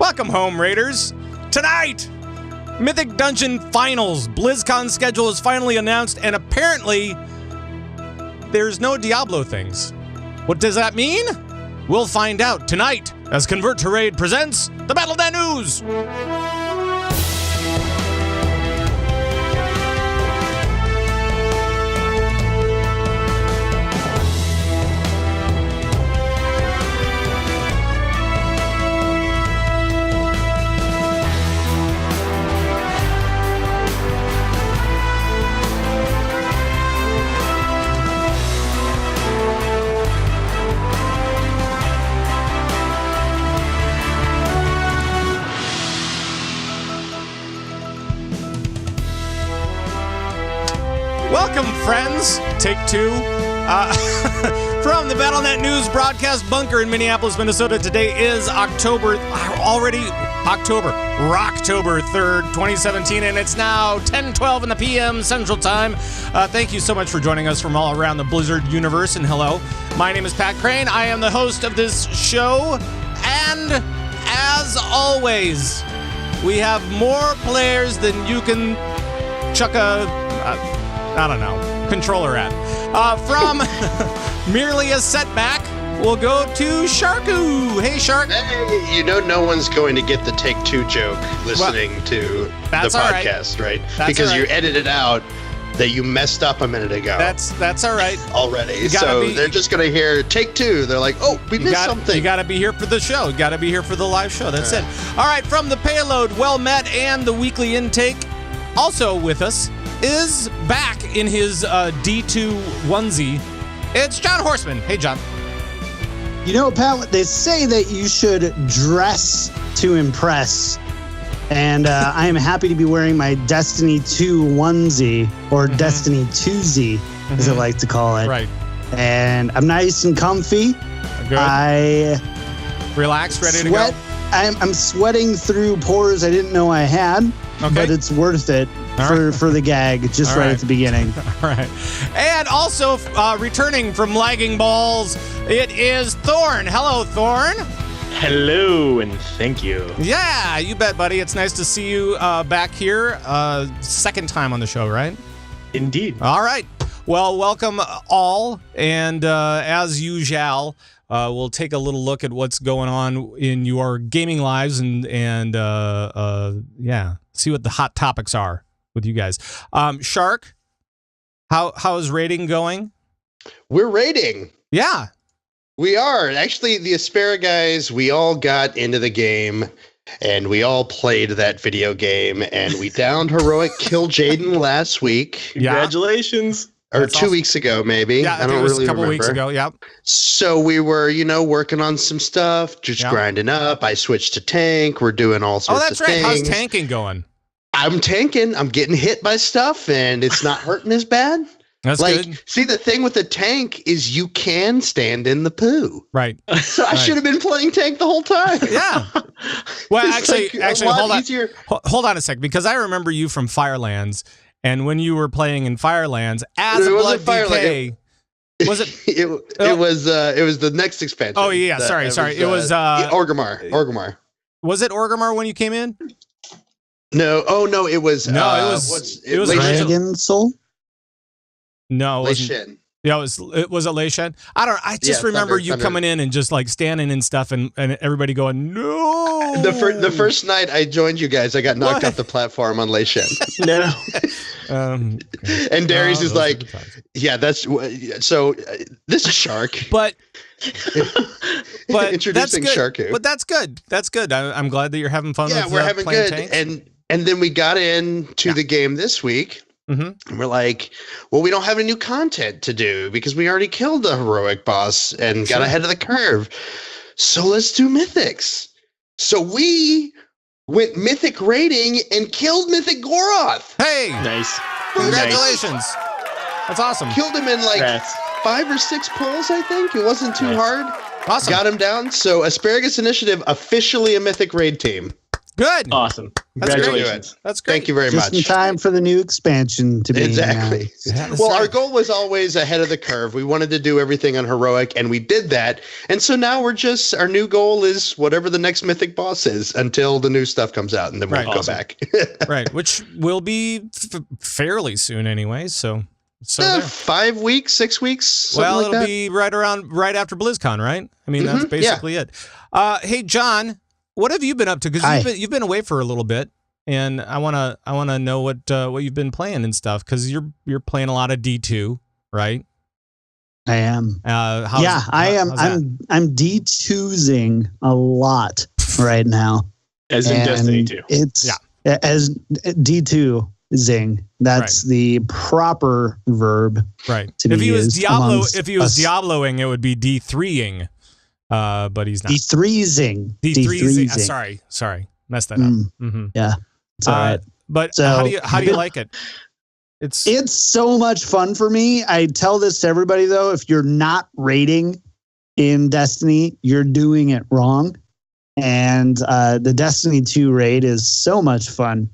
Welcome home, Raiders. Tonight, Mythic Dungeon Finals. BlizzCon schedule is finally announced, and apparently, there's no Diablo things. What does that mean? We'll find out tonight as Convert to Raid presents the Battlenet News. Welcome, friends. Take two. From the Battlenet News broadcast bunker in Minneapolis, Minnesota. Today is Rocktober 3rd, 2017, and it's now 10:12 in the p.m. Central Time. Thank you so much for joining us from all around the Blizzard universe, and hello. My name is Pat Crane. I am the host of this show, and as always, we have more players than you can chuck I don't know, controller at. From merely a setback, we'll go to Sharku. Hey, Shark. Hey, you know no one's going to get the Take Two joke listening to the podcast, right? Because you edited out that you messed up a minute ago. That's all right. Already. So they're just going to hear Take Two. They're like, oh, we missed something. You got to be here for the show. You got to be here for the live show. That's it. All right, from the Payload, well met, and the weekly intake, also with us, is back in his D2 onesie. It's John Horstmann. Hey, John. You know, Pat, they say that you should dress to impress. And I am happy to be wearing my Destiny 2 onesie, or Destiny 2Z, as I like to call it. Right. And I'm nice and comfy. Good. I relaxed, ready to go. I'm sweating through pores I didn't know I had, but it's worth it. For the gag, just right at the beginning. All right. And also returning from lagging balls, it is Thorn. Hello, Thorn. Hello, and thank you. Yeah, you bet, buddy. It's nice to see you back here. Second time on the show, right? Indeed. All right. Well, welcome all. And as usual, we'll take a little look at what's going on in your gaming lives and see what the hot topics are with you guys. Shark, how is raiding going? We're raiding. Yeah. We are. Actually, the Asparaguys, we all got into the game, and we all played that video game, and we downed heroic Kill Jaden last week. Congratulations. Or that's 2 weeks ago, maybe. Yeah, I think it was a couple weeks ago, yeah. So we were, working on some stuff, just grinding up. I switched to tank. We're doing all sorts of things. Oh, that's right. How's tanking going? I'm tanking. I'm getting hit by stuff, and it's not hurting as bad. That's good. See, the thing with the tank is you can stand in the poo. Right. So I should have been playing tank the whole time. Yeah. Well, actually, hold on. Easier. Hold on a sec, because I remember you from Firelands, and when you were playing in Firelands as a Blood DK, was it? It was the next expansion. Oh yeah, sorry. It was Orgrimmar. Was it Orgrimmar when you came in? No. Oh no, it was. It was Dragon Soul. No, it wasn't. Leishen. Yeah, it was a Leishen. I just remember you coming in and just like standing and stuff, and everybody going, no. The first night I joined you guys, I got knocked off the platform on Leishen. No. And Darius is like, yeah, that's so. This is Shark, but introducing Sharku. But that's good. That's good. I'm glad that you're having fun. Yeah, with, we're having good. Tanks. And then we got into the game this week. Mm-hmm. And we're like, well, we don't have any new content to do because we already killed the heroic boss and got ahead of the curve. So let's do mythics. So we went mythic raiding and killed Mythic Goroth. Hey, nice. Congratulations. Nice. That's awesome. Killed him in like 5 or 6 pulls, I think. It wasn't too hard. Awesome. Got him down. So Asparagus Initiative, officially a mythic raid team. Good. Awesome. That's Congratulations. That's great. Thank you very Just much. in time for the new expansion to be Exactly. Yeah, that's Well, right. our goal was always ahead of the curve. We wanted to do everything on heroic, and we did that. And so now our new goal is whatever the next mythic boss is until the new stuff comes out, and then we'll Right. go Awesome. back. Right, which will be fairly soon anyway. So there. 5 weeks, 6 weeks. Something Well, like it'll that. be right after BlizzCon, right? I mean, that's Mhm, basically it. Hey, John, what have you been up to? Hi. Because you've been away for a little bit, and I wanna know what you've been playing and stuff. Because you're playing a lot of D2, right? I am. I am. I'm D2zing a lot right now. As in And Destiny 2. It's as D2zing. That's the proper verb. Right. To If be he was used Diablo, amongst if he was us. Diabloing, it would be D3ing. But he's not. D3zing. D3zing. Sorry, messed that up. Mm-hmm. Yeah. It's all right. But So, how do you like it? It's so much fun for me. I tell this to everybody though, if you're not raiding in Destiny, you're doing it wrong. And the Destiny 2 raid is so much fun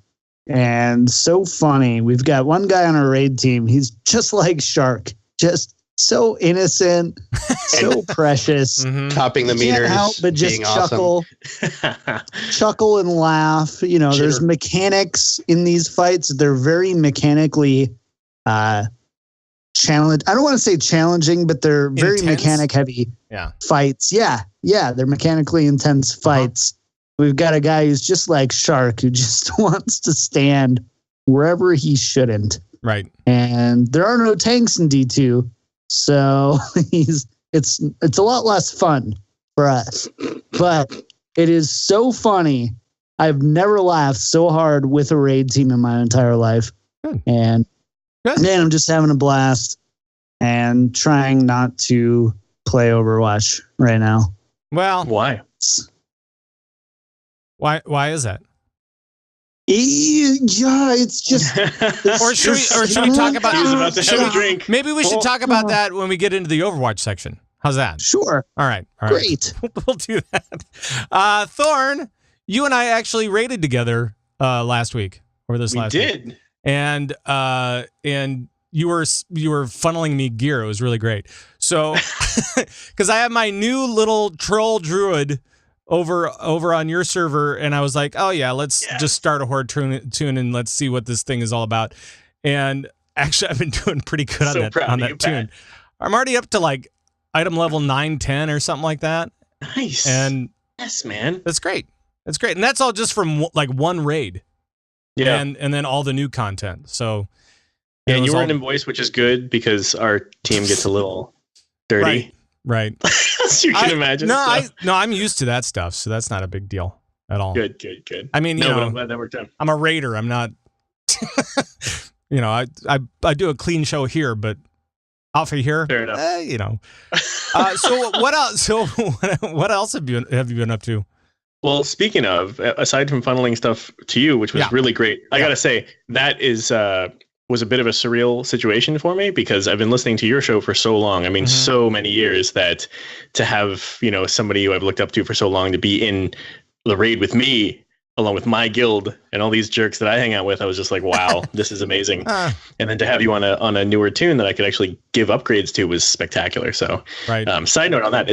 and so funny. We've got one guy on our raid team. He's just like Shark, just so innocent, so precious. Mm-hmm. Topping the Can't meters, help but just being awesome. chuckle and laugh. You know, there's Jitter. mechanics in these fights. They're very mechanically challenge. I don't want to say challenging, but they're very Intense? mechanic heavy Yeah. fights. Yeah, they're mechanically intense fights. We've got a guy who's just like Shark, who just wants to stand wherever he shouldn't. Right. And there are no tanks in D2, so it's a lot less fun for us. But it is so funny. I've never laughed so hard with a raid team in my entire life. Good. And Good. man, I'm just having a blast and trying not to play Overwatch right now. Well, Why? why is that? Yeah, it's just. Or should we talk about? He was about to should have a we- drink. Maybe we should talk about that when we get into the Overwatch section. How's that? Sure. All right. Great. We'll do that. Thorn, you and I actually raided together last week or this We last week. did. And you were funneling me gear. It was really great. So, because I have my new little troll druid over on your server, and I was like, oh yeah, let's just start a horde tune and let's see what this thing is all about. And actually, I've been doing pretty good So on proud of that you, tune. Pat. I'm already up to like item level 9-10 or something like that, Nice. and yes, man. that's great. That's great, and that's all just from like one raid. Yeah. and then all the new content. So Yeah, it was you weren't all- in voice, which is good because our team gets a little dirty. right. As you can imagine. so. I'm used to that stuff, so that's not a big deal at all. Good. I mean, No, you but know, I'm glad that worked out. I'm a raider. I'm not. I do a clean show here, but off of here, Fair enough. So what else? So what else have you been up to? Well, speaking of, aside from funneling stuff to you, which was really great, I gotta say that was a bit of a surreal situation for me because I've been listening to your show for so long. I mean, so many years that to have somebody who I've looked up to for so long to be in the raid with me along with my guild and all these jerks that I hang out with, I was just like, wow, this is amazing. And then to have you on a newer tune that I could actually give upgrades to was spectacular. So, Right. Side note on that,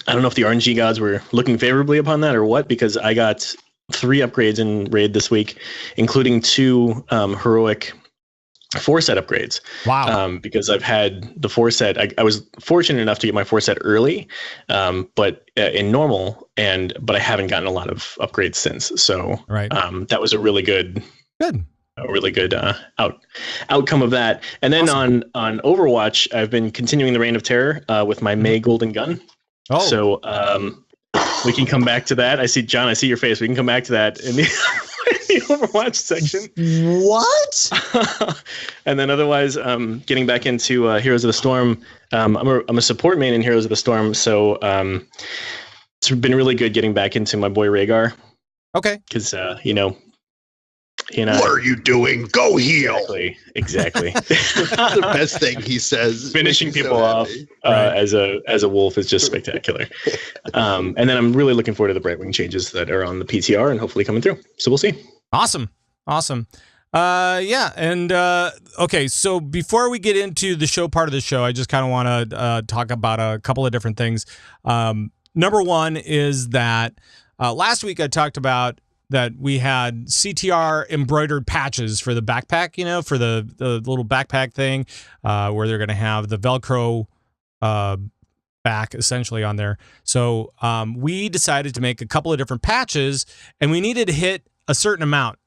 I don't know if the RNG gods were looking favorably upon that or what, because I got 3 upgrades in raid this week, including 2 heroic 4-set upgrades. Wow. Because I've had the 4-set. I was fortunate enough to get my 4-set early, but in normal, but I haven't gotten a lot of upgrades since. So Right. that was a really good. Good. A really good outcome of that. And then Awesome. on Overwatch, I've been continuing the Reign of Terror with my May Golden Gun. Oh. So we can come back to that. I see, John, I see your face. We can come back to that in the, the Overwatch section. What? And then otherwise, getting back into Heroes of the Storm. I'm a support main in Heroes of the Storm. So it's been really good getting back into my boy Rhaegar. Okay. Because, What are you doing? Go heal. Exactly. The best thing he says. Finishing people off as a wolf is just spectacular. And then I'm really looking forward to the Brightwing changes that are on the PTR and hopefully coming through. So we'll see. Awesome. Yeah. And okay, so before we get into the show part of the show, I just kind of want to talk about a couple of different things. Number one is that last week I talked about that we had CTR embroidered patches for the backpack, for the little backpack thing, where they're going to have the Velcro back essentially on there. So we decided to make a couple of different patches, and we needed to hit a certain amount.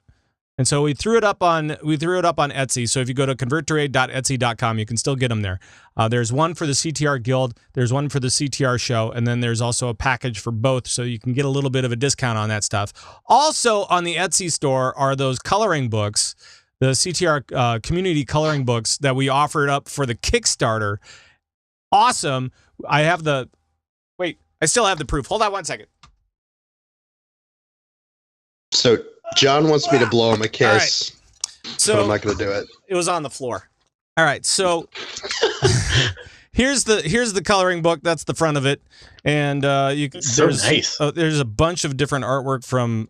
And so we threw it up on Etsy. So if you go to converttrade.etsy.com, you can still get them there. There's one for the CTR Guild, there's one for the CTR show, and then there's also a package for both, so you can get a little bit of a discount on that stuff. Also on the Etsy store are those coloring books, the CTR community coloring books that we offered up for the Kickstarter. Awesome. I still have the proof. Hold on one second. So John wants me to blow him a kiss, so but I'm not going to do it. It was on the floor. All right, so here's the coloring book. That's the front of it, and nice. There's a bunch of different artwork from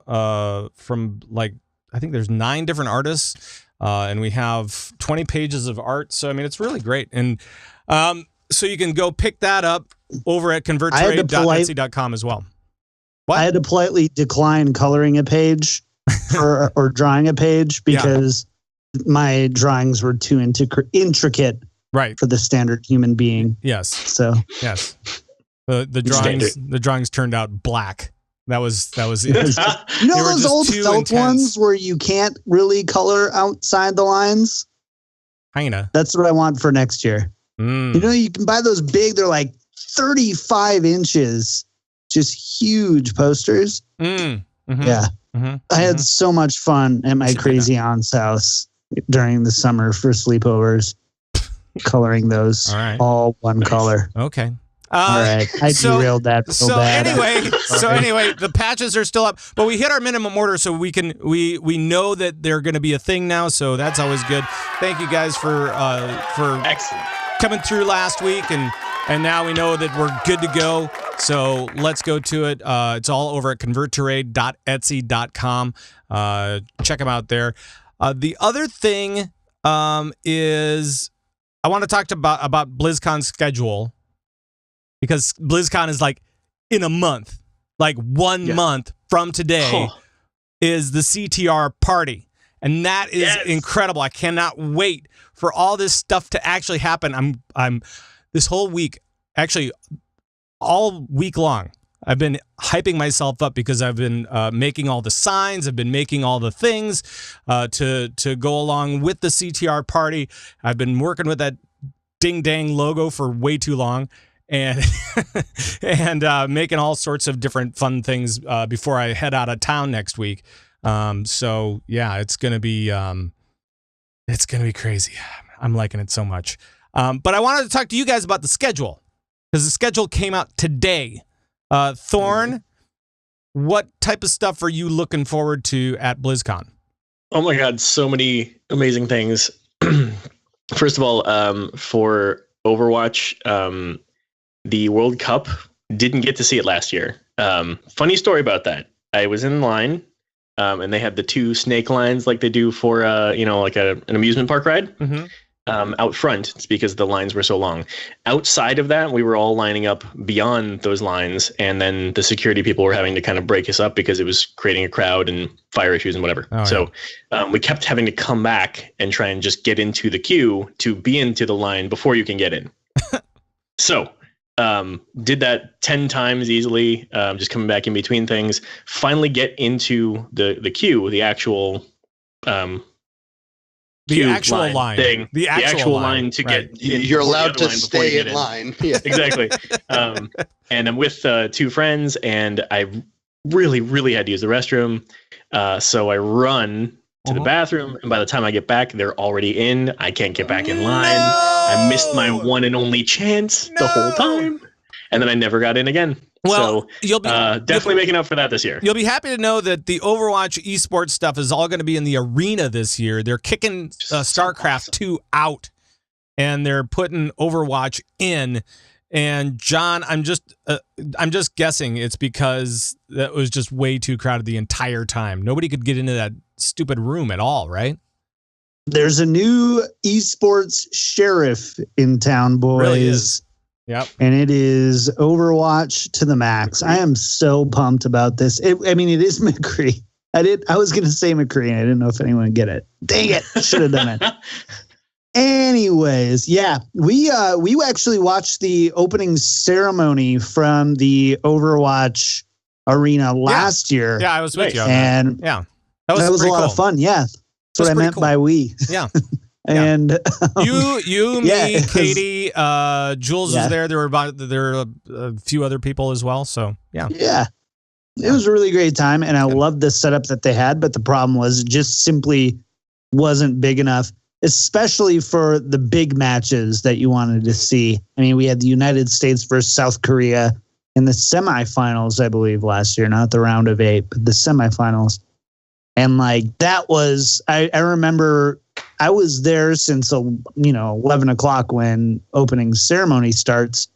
like I think there's 9 different artists, and we have 20 pages of art. So I mean, it's really great, and so you can go pick that up over at converttrade.etsy.com as well. What? I had to politely decline coloring a page or drawing a page because my drawings were too intricate for the standard human being. Yes. So yes, the drawings turned out black. That was it. Those old felt ones where you can't really color outside the lines. Kinda. That's what I want for next year. You can buy those big. They're like 35 inches. Just huge posters. Mm-hmm. Yeah. Mm-hmm. I had so much fun at my crazy aunt's house during the summer for sleepovers, coloring those all one color. Okay. All right. I derailed that so bad. Anyway, the patches are still up, but we hit our minimum order, so we know that they're going to be a thing now. So that's always good. Thank you guys for excellent coming through last week, and now we know that we're good to go. So let's go to it. It's all over at converttrade.etsy.com. Check them out there. The other thing is I want to talk about BlizzCon's schedule, because BlizzCon is like in a month, like 1 month from today is the CTR party. And that is incredible. I cannot wait for all this stuff to actually happen. I'm this whole week, actually all week long, I've been hyping myself up because I've been making all the signs. I've been making all the things to go along with the CTR party. I've been working with that ding dang logo for way too long, and making all sorts of different fun things before I head out of town next week. So yeah, it's gonna be crazy. I'm liking it so much. But I wanted to talk to you guys about the schedule, because the schedule came out today. Thorn, what type of stuff are you looking forward to at BlizzCon? Oh my God, so many amazing things. First of all, for Overwatch, the World Cup, didn't get to see it last year. Funny story about that. I was in line, and they had the 2 snake lines like they do for, like an amusement park ride. Mm-hmm. Out front. It's because the lines were so long. Outside of that, we were all lining up beyond those lines, and then the security people were having to kind of break us up because it was creating a crowd and fire issues and whatever. We kept having to come back and try and just get into the queue to be into the line before you can get in. So did that 10 times easily, just coming back in between things. Finally get into the queue, the actual line thing, the actual line to get. You're allowed to stay in line. Yeah. Exactly. And I'm with 2 friends, and I really, really had to use the restroom. So I run to the bathroom, and by the time I get back, they're already in. I can't get back in line. I missed my one and only chance the whole time. and then I never got in again. Well, so you'll be definitely making up for that this year. You'll be happy to know that the Overwatch eSports stuff is all going to be in the arena this year. They're kicking StarCraft 2 out, and they're putting Overwatch in. And John, I'm just guessing it's because that was just way too crowded the entire time. Nobody could get into that stupid room at all, right? There's a new esports sheriff in town, boys. Really is. Yep. And it is Overwatch to the max. I am so pumped about this. It is McCree. I was going to say McCree, and I didn't know if anyone would get it. Dang it. Should have done it. Anyways, yeah, we actually watched the opening ceremony from the Overwatch arena last year. Yeah, I was with you on and that. Yeah. That was a lot of fun. Yeah. That's what I meant by we. Yeah. And you, me, Katie, Jules was there. There were a few other people as well. So yeah. It was a really great time, and I loved the setup that they had. But the problem was it just simply wasn't big enough, especially for the big matches that you wanted to see. I mean, we had the United States versus South Korea in the semifinals, I believe, last year, not the round of 8, but the semifinals. And that was, I remember I was there since 11 o'clock when opening ceremony starts,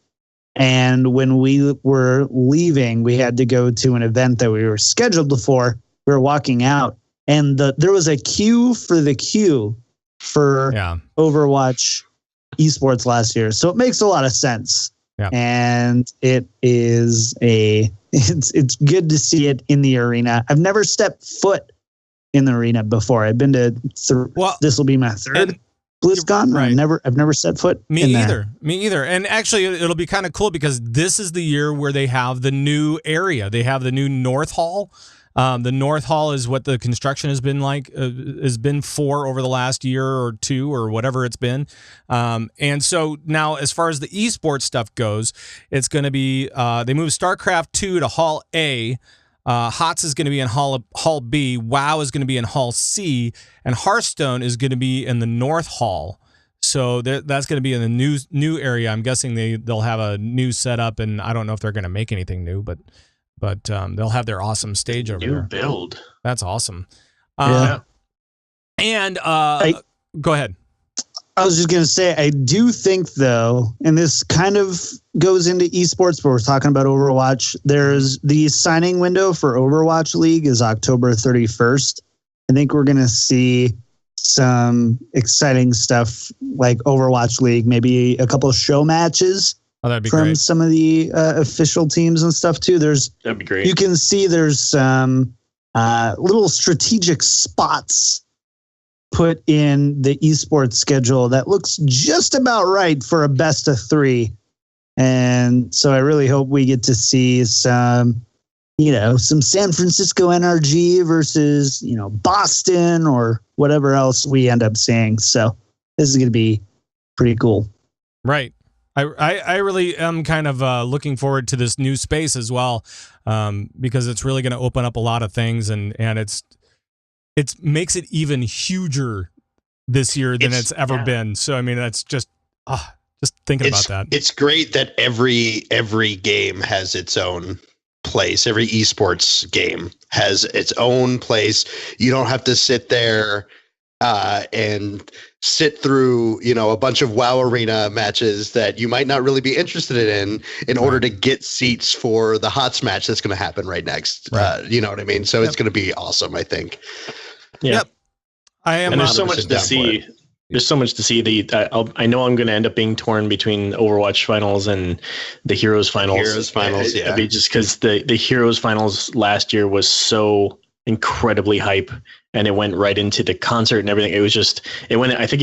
and when we were leaving, we had to go to an event that we were scheduled for. We were walking out, and there was a queue for Overwatch esports last year, so it makes a lot of sense. Yeah. And it's good to see it in the arena. I've never stepped foot in the arena before. I've been to this will be my third BlizzCon. Right. I've never set foot in there. Me either. And actually, it'll be kind of cool because this is the year where they have the new area. They have the new North Hall. The North Hall is what the construction has been for over the last year or two or whatever it's been. And so now, as far as the esports stuff goes, it's going to be they moved StarCraft 2 to Hall A. HOTS is going to be in Hall B, WoW is going to be in Hall C, and Hearthstone is going to be in the North Hall. So that's going to be in the new area. I'm guessing they'll have a new setup, and I don't know if they're going to make anything new, but they'll have their awesome stage over there. New build. That's awesome. Yeah. And go ahead. I was just going to say, I do think, though, and this kind of goes into esports, but we're talking about Overwatch. There's the signing window for Overwatch League is October 31st. I think we're going to see some exciting stuff like Overwatch League, maybe a couple of show matches from great. Some of the official teams and stuff, too. That'd be great. You can see there's some little strategic spots put in the esports schedule that looks just about right for a best of 3. And so I really hope we get to see some San Francisco NRG versus, Boston or whatever else we end up seeing. So this is going to be pretty cool. Right. I really am kind of looking forward to this new space as well, because it's really going to open up a lot of things, and it makes it even huger this year than it's ever been. So, I mean, that's just thinking about that. It's great that every game has its own place. Every esports game has its own place. You don't have to sit there and sit through, a bunch of WoW Arena matches that you might not really be interested in order to get seats for the HOTS match that's going to happen right next. Right. You know what I mean? So it's going to be awesome, I think. Yeah. Yep. I am. And there's so much to see. There's so much to see. I know I'm going to end up being torn between Overwatch Finals and the Heroes Finals. Yeah. I mean, just because the Heroes Finals last year was so incredibly hype, and it went right into the concert and everything. I think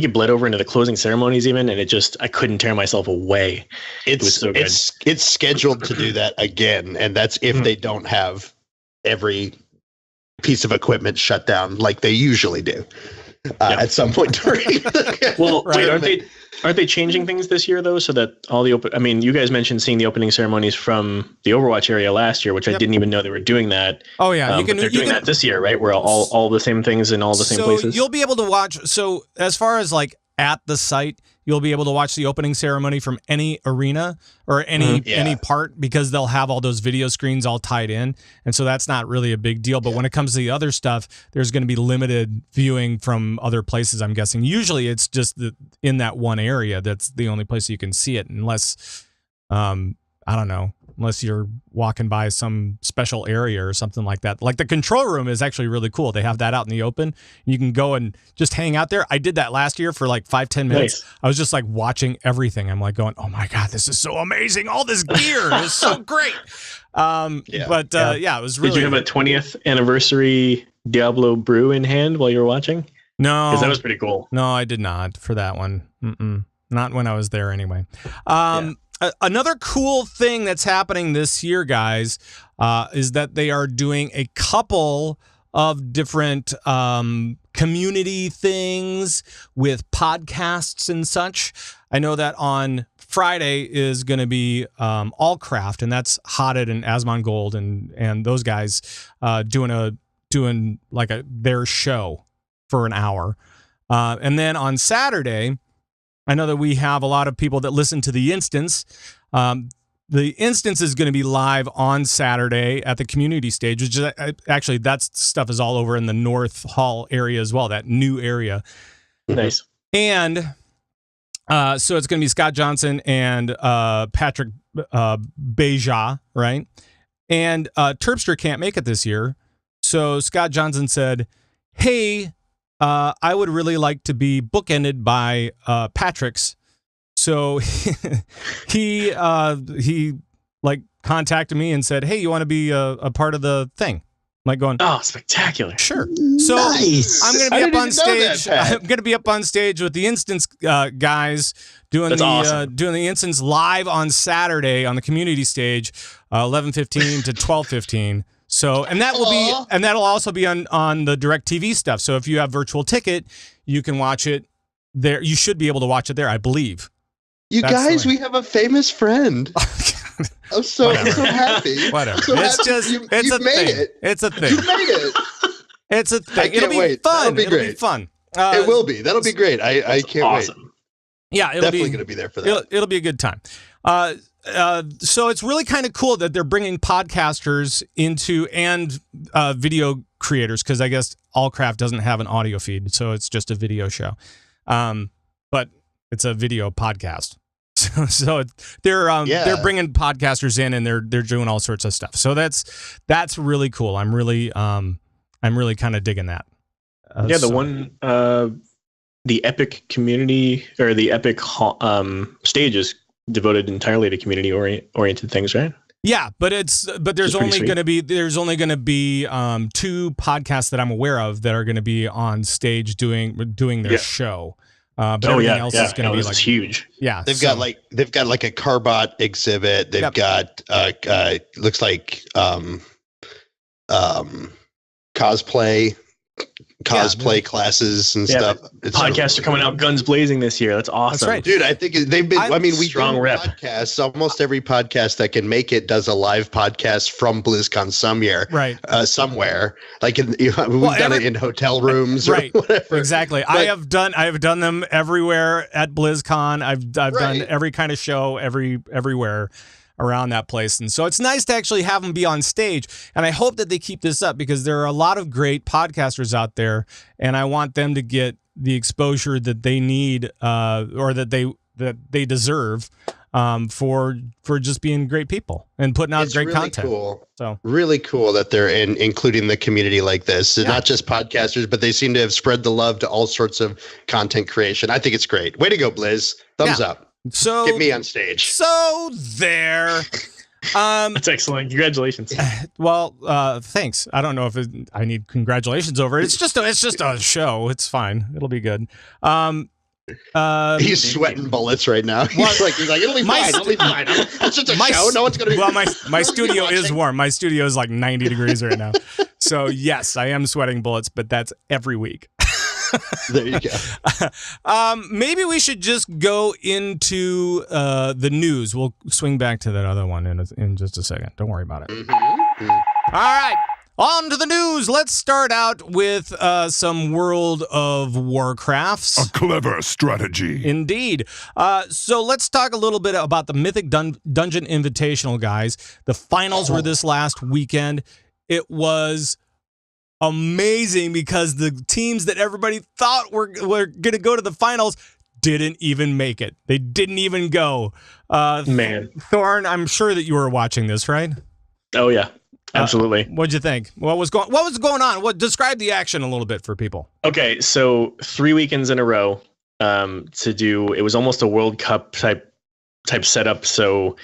it bled over into the closing ceremonies even, and I couldn't tear myself away. It was so good. It's scheduled to do that again, and that's if they don't have every piece of equipment shut down like they usually do at some point during. Well, wait, aren't they changing things this year though, so that all the you guys mentioned seeing the opening ceremonies from the Overwatch area last year, which I didn't even know they were doing that. Oh yeah, they're doing that this year, right? Where all the same things in all the same places. You'll be able to watch. So as far as like at the site, you'll be able to watch the opening ceremony from any arena or any part, because they'll have all those video screens all tied in. And so that's not really a big deal. But when it comes to the other stuff, there's going to be limited viewing from other places, I'm guessing. Usually it's just in that one area. That's the only place you can see it, unless, I don't know, unless you're walking by some special area or something like that. Like the control room is actually really cool. They have that out in the open. You can go and just hang out there. I did that last year for like 5-10 minutes. Nice. I was just like watching everything. I'm like going, oh my God, this is so amazing. All this gear is so great. It was really. Did you have a 20th anniversary Diablo brew in hand while you were watching? No. Because that was pretty cool. No, I did not for that one. Not when I was there anyway. Another cool thing that's happening this year, guys, is that they are doing a couple of different community things with podcasts and such. I know that on Friday is going to be Allcraft, and that's Hotted and Asmongold and those guys doing like their show for an hour. And then on Saturday, I know that we have a lot of people that listen to The Instance. The Instance is going to be live on Saturday at the community stage, which is actually, that stuff is all over in the North Hall area as well, that new area. Nice. And so it's going to be Scott Johnson and Patrick Beja, right? And Terpster can't make it this year. So Scott Johnson said, hey, I would really like to be bookended by Patrick's. So he like contacted me and said, hey, you want to be a part of the thing? I'm like going, oh, spectacular. Sure. So nice. I'm going to be up on stage. I'm going to be up on stage with the Instance guys doing doing the Instance live on Saturday on the community stage, 11:15 to 12:15. So, and that will be, and that'll also be on the DirecTV stuff. So if you have virtual ticket, you can watch it there. You should be able to watch it there, I believe. Guys, we have a famous friend. I'm so happy. Whatever. So it's happy. just, it's a thing. It's a thing. You made it. It's a thing. It'll be fun. It'll be great. It'll be fun. It will be. That'll be great. I can't wait. Yeah, definitely going to be there for that. It'll be a good time. So it's really kind of cool that they're bringing podcasters into and video creators, because I guess Allcraft doesn't have an audio feed, so it's just a video show. But it's a video podcast. So they're bringing podcasters in, and they're doing all sorts of stuff. So that's really cool. I'm really kind of digging that. The Epic community, or the Epic stage is devoted entirely to community oriented things, right? Yeah, but there's only going to be 2 podcasts that I'm aware of that are going to be on stage doing their show. But everything else is going to be like huge. Yeah, they've got like a Carbot exhibit. They've got looks like cosplay classes and stuff. Podcasts are coming out guns blazing this year. That's awesome. That's right. Dude, I think they've been, we strong rep podcasts. Almost every podcast that can make it does a live podcast from BlizzCon somewhere. Like we've done it in hotel rooms or whatever. Exactly. But, I have done them everywhere at BlizzCon. I've done every kind of show everywhere around that place. And so it's nice to actually have them be on stage. And I hope that they keep this up, because there are a lot of great podcasters out there, and I want them to get the exposure that they need or that they deserve for just being great people and putting out great content. Cool. So really cool that they're including the community like this. Not just podcasters, but they seem to have spread the love to all sorts of content creation. I think it's great. Way to go, Blizz. Thumbs up. So get me on stage. So there. That's excellent. Congratulations. Well, thanks. I don't know if I need congratulations over it. It's just a show. It's fine. It'll be good. He's sweating bullets right now. He's like, it'll be fine. It'll be fine. It's just a show. No one's gonna be. Well, my studio is warm. My studio is like 90 degrees right now. So yes, I am sweating bullets, but that's every week. There you go. Maybe we should just go into the news. We'll swing back to that other one in just a second. Don't worry about it. All right. On to the news. Let's start out with some World of Warcrafts. A clever strategy. Indeed. So let's talk a little bit about the Mythic Dungeon Invitational, guys. The finals were this last weekend. It was amazing because the teams that everybody thought were going to go to the finals didn't even make it. They didn't even go. Man. Thorn, I'm sure that you were watching this, right? Oh, yeah. Absolutely. What'd you think? What was going on? Describe the action a little bit for people. Okay, so 3 weekends in a row to do. It was almost a World Cup type setup. So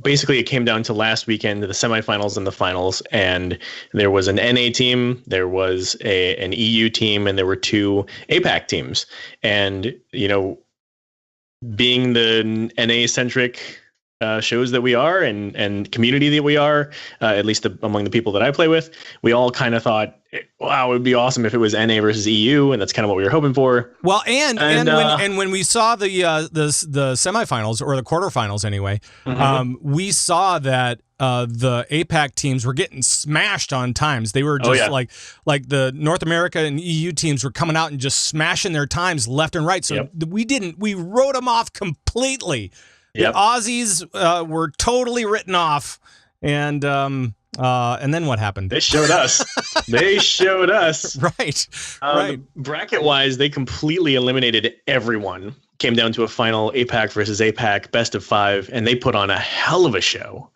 basically, it came down to last weekend, the semifinals and the finals, and there was an NA team, there was an EU team, and there were 2 APAC teams. And being the NA centric shows that we are and community that we are, at least among the people that I play with, we all kind of thought, wow, it would be awesome if it was NA versus EU, and that's kind of what we were hoping for. Well, and when we saw the semifinals or the quarterfinals anyway, we saw that the APAC teams were getting smashed on times. They were just like the North America and EU teams were coming out and just smashing their times left and right. So we wrote them off completely. The Aussies were totally written off, and then what happened? They showed us. Right. Right. Bracket-wise, they completely eliminated everyone. Came down to a final APAC versus APAC, best of 5, and they put on a hell of a show.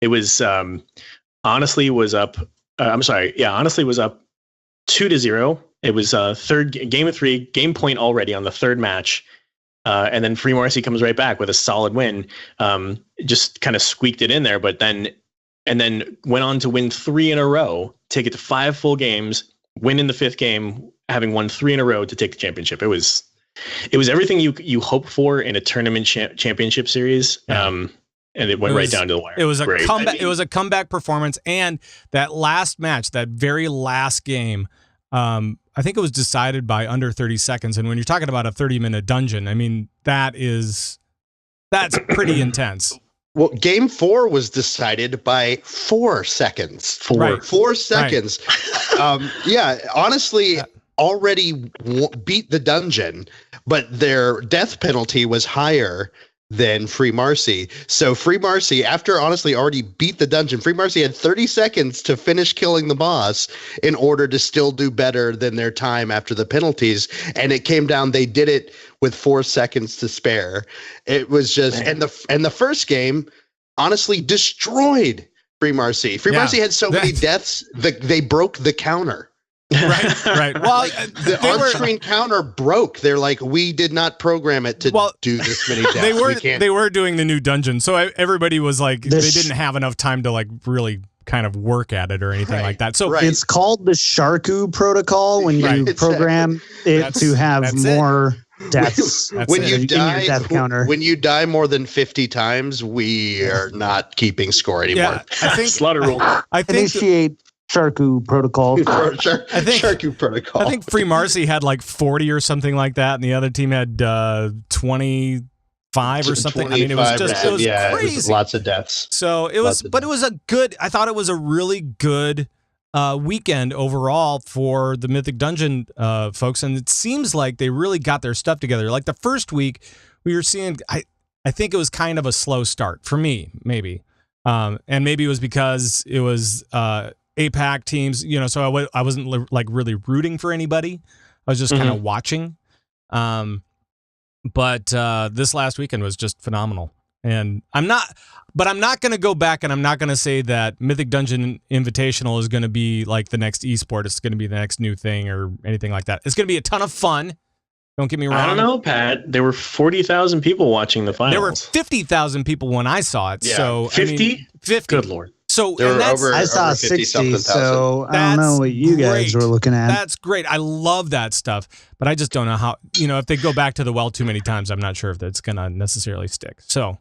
It was honestly was up. Honestly was up 2-0. It was third game of 3, game point already on the third match. And then Free Marcy comes right back with a solid win. Just kind of squeaked it in there, but then went on to win 3 in a row, take it to 5 full games, win in the 5th game, having won 3 in a row to take the championship. It was everything you hope for in a tournament championship series. And it went right down to the wire. It was a comeback. It was a comeback performance, and that last match, that very last game, I think it was decided by under 30 seconds. And when you're talking about a 30-minute dungeon, I mean, that's pretty intense. Well, game 4 was decided by 4 seconds. 4 seconds. Right. Honestly, already beat the dungeon, but their death penalty was higher than Free Marcy. So Free Marcy, after honestly already beat the dungeon, Free Marcy had 30 seconds to finish killing the boss in order to still do better than their time after the penalties. And it came down, they did it with 4 seconds to spare. It was just, and the first game honestly destroyed Free Marcy. Free Marcy had so many deaths that they broke the counter. Right. Well, the on-screen counter broke. They're like, we did not program it to do this many deaths. They were doing the new dungeon, so everybody was like, they didn't have enough time to like really kind of work at it or anything like that. So it's called the Sharku protocol when you program it to have more deaths. When you die more than 50 times, we are not keeping score anymore. Yeah, I think slaughter rule. I think initiate Sharku protocol. Sharku protocol. I think Free Marcy had like 40 or something like that, and the other team had 25 or something. I mean, it was crazy. It was lots of deaths. So it was, but it was I thought it was a really good weekend overall for the Mythic Dungeon folks, and it seems like they really got their stuff together. Like the first week, we were seeing, I think it was kind of a slow start for me, maybe, and maybe it was because it was APAC teams, so I wasn't like really rooting for anybody. I was just kind of watching. But this last weekend was just phenomenal. And I'm not going to go back and I'm not going to say that Mythic Dungeon Invitational is going to be like the next esport. It's going to be the next new thing or anything like that. It's going to be a ton of fun. Don't get me wrong. I don't know, Pat. There were 40,000 people watching the finals. There were 50,000 people when I saw it. Yeah. So 50? 50. Good Lord. So I saw 60, so I don't know what you guys were looking at. That's great. I love that stuff, but I just don't know how, if they go back to the well too many times, I'm not sure if that's going to necessarily stick. So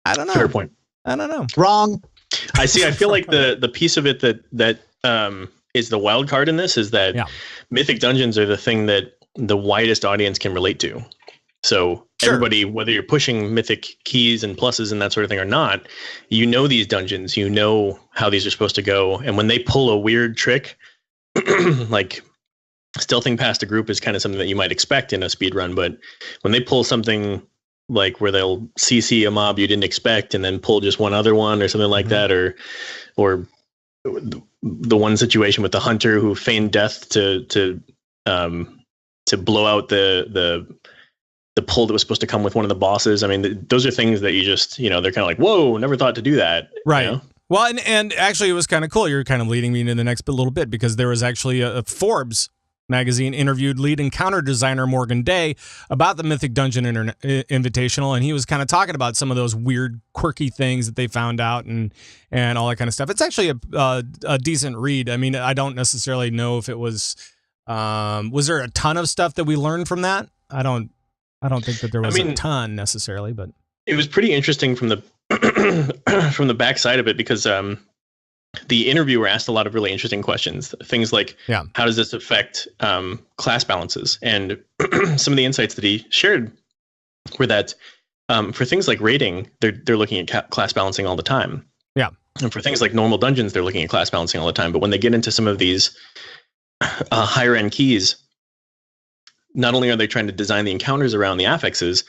I don't know. Fair point. I don't know. Wrong. I feel like the piece of it that is the wild card in this is that Mythic Dungeons are the thing that the widest audience can relate to. So everybody, whether you're pushing mythic keys and pluses and that sort of thing or not, you know these dungeons, you know how these are supposed to go. And when they pull a weird trick, like stealthing past a group is kind of something that you might expect in a speed run, but when they pull something like where they'll CC a mob you didn't expect and then pull just one other one or something like that, or the one situation with the hunter who feigned death to blow out the pull that was supposed to come with one of the bosses. I mean, those are things that you just, they're kind of like, whoa, never thought to do that. Right. You know? Well, and actually it was kind of cool. You're kind of leading me into the next little bit, because there was actually a Forbes magazine interviewed lead encounter designer Morgan Day about the Mythic Dungeon Invitational, and he was kind of talking about some of those weird, quirky things that they found out and all that kind of stuff. It's actually a decent read. I mean, I don't necessarily know if it was there a ton of stuff that we learned from that? I don't think that there was a ton necessarily, but it was pretty interesting from the from the backside of it, because the interviewer asked a lot of really interesting questions. Things like, how does this affect class balances? And some of the insights that he shared were that for things like raiding, they're looking at class balancing all the time. Yeah. And for things like normal dungeons, they're looking at class balancing all the time. But when they get into some of these higher end keys, not only are they trying to design the encounters around the affixes,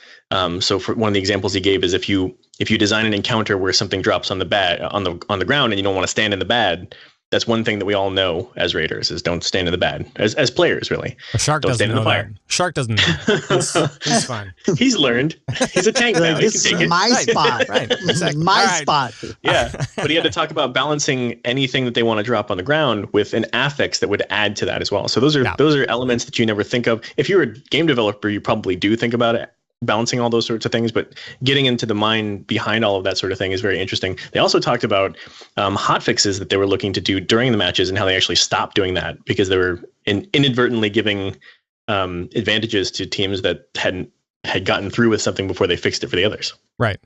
so for one of the examples he gave is if you design an encounter where something drops on the bad on the ground and you don't want to stand in the bad, that's one thing that we all know as raiders is don't stand in the bad. As players, really. A shark doesn't know that. Shark doesn't know. He's fine. He's learned. He's a tank now. He can take it. My spot. Right. Exactly. My spot. Yeah. But he had to talk about balancing anything that they want to drop on the ground with an affix that would add to that as well. So those are elements that you never think of. If you're a game developer, you probably do think about it, balancing all those sorts of things, but getting into the mind behind all of that sort of thing is very interesting. They also talked about hotfixes that they were looking to do during the matches and how they actually stopped doing that because they were inadvertently giving advantages to teams that had gotten through with something before they fixed it for the others. Right.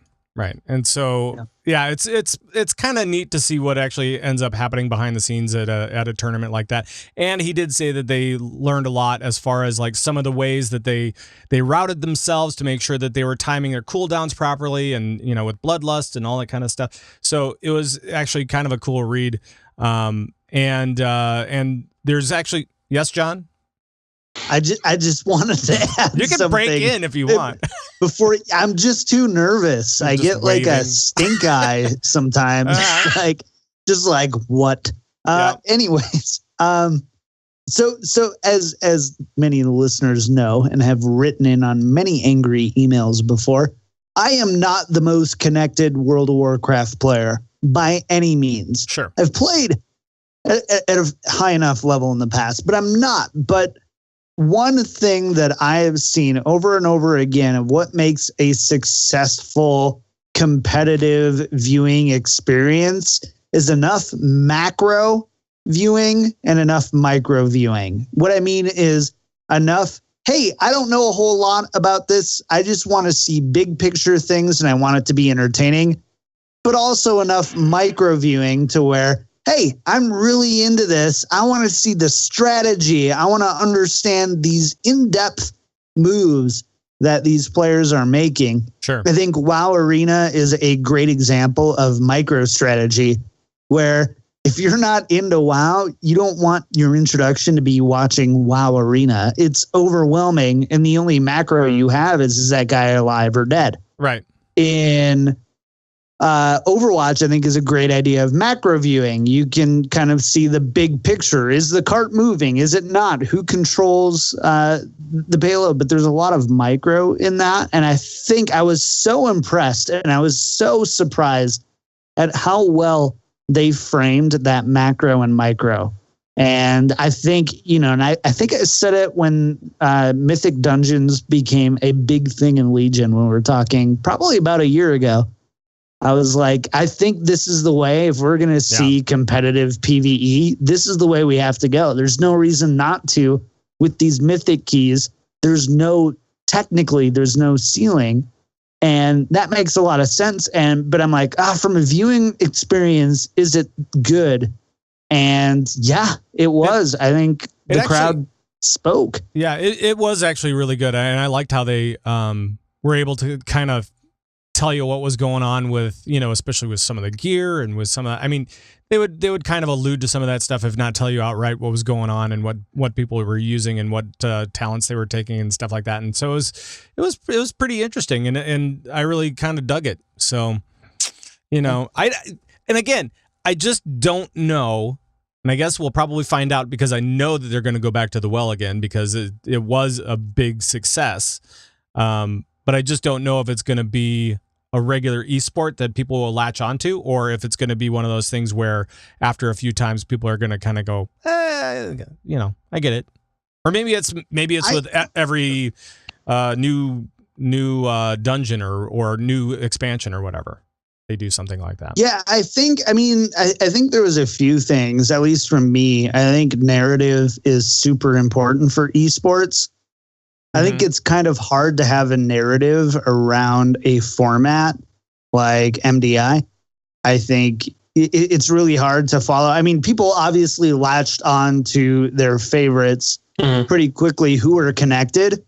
And so, it's kind of neat to see what actually ends up happening behind the scenes at a tournament like that. And he did say that they learned a lot as far as like some of the ways that they routed themselves to make sure that they were timing their cooldowns properly, and with bloodlust and all that kind of stuff. So it was actually kind of a cool read. And there's actually, yes, John? I just wanted to add you can something. Break in if you want. Before, I'm just too nervous. I get like waving. a stink eye sometimes. like what? Anyways, so as many of the listeners know and have written in on many angry emails before, I am not the most connected World of Warcraft player by any means. Sure, I've played at a high enough level in the past, but I'm not. But one thing that I have seen over and over again of what makes a successful competitive viewing experience is enough macro viewing and enough micro viewing. What I mean is enough, hey, I don't know a whole lot about this. I just want to see big picture things and I want it to be entertaining, but also enough micro viewing to where, hey, I'm really into this. I want to see the strategy. I want to understand these in-depth moves that these players are making. Sure. I think WoW Arena is a great example of micro strategy, where if you're not into WoW, you don't want your introduction to be watching WoW Arena. It's overwhelming, and the only macro you have is that guy alive or dead? Right. In Overwatch, I think, is a great idea of macro viewing. You can kind of see the big picture. Is the cart moving? Is it not? Who controls the payload? But there's a lot of micro in that. And I think I was so impressed and I was so surprised at how well they framed that macro and micro. And I think, and I think I said it when Mythic Dungeons became a big thing in Legion when we were talking probably about a year ago. I was like, I think this is the way, if we're going to see competitive PvE, this is the way we have to go. There's no reason not to with these mythic keys. There's no ceiling. And that makes a lot of sense. But I'm like, from a viewing experience, is it good? And yeah, it was. I think the crowd spoke. Yeah, it was actually really good. And I liked how they, were able to kind of tell you what was going on with, especially with some of the gear and with some of I mean, they would kind of allude to some of that stuff, if not tell you outright what was going on and what people were using and what talents they were taking and stuff like that. And so it was pretty interesting, and I really kind of dug it. So, and again, I just don't know. And I guess we'll probably find out, because I know that they're going to go back to the well again, because it was a big success. But I just don't know if it's going to be a regular esport that people will latch onto, or if it's going to be one of those things where after a few times people are going to kind of go, I get it. Or maybe it's with every new dungeon or new expansion or whatever. They do something like that. Yeah, I think there was a few things, at least from me. I think narrative is super important for esports. I think it's kind of hard to have a narrative around a format like MDI. I think it's really hard to follow. I mean, people obviously latched on to their favorites pretty quickly who are connected.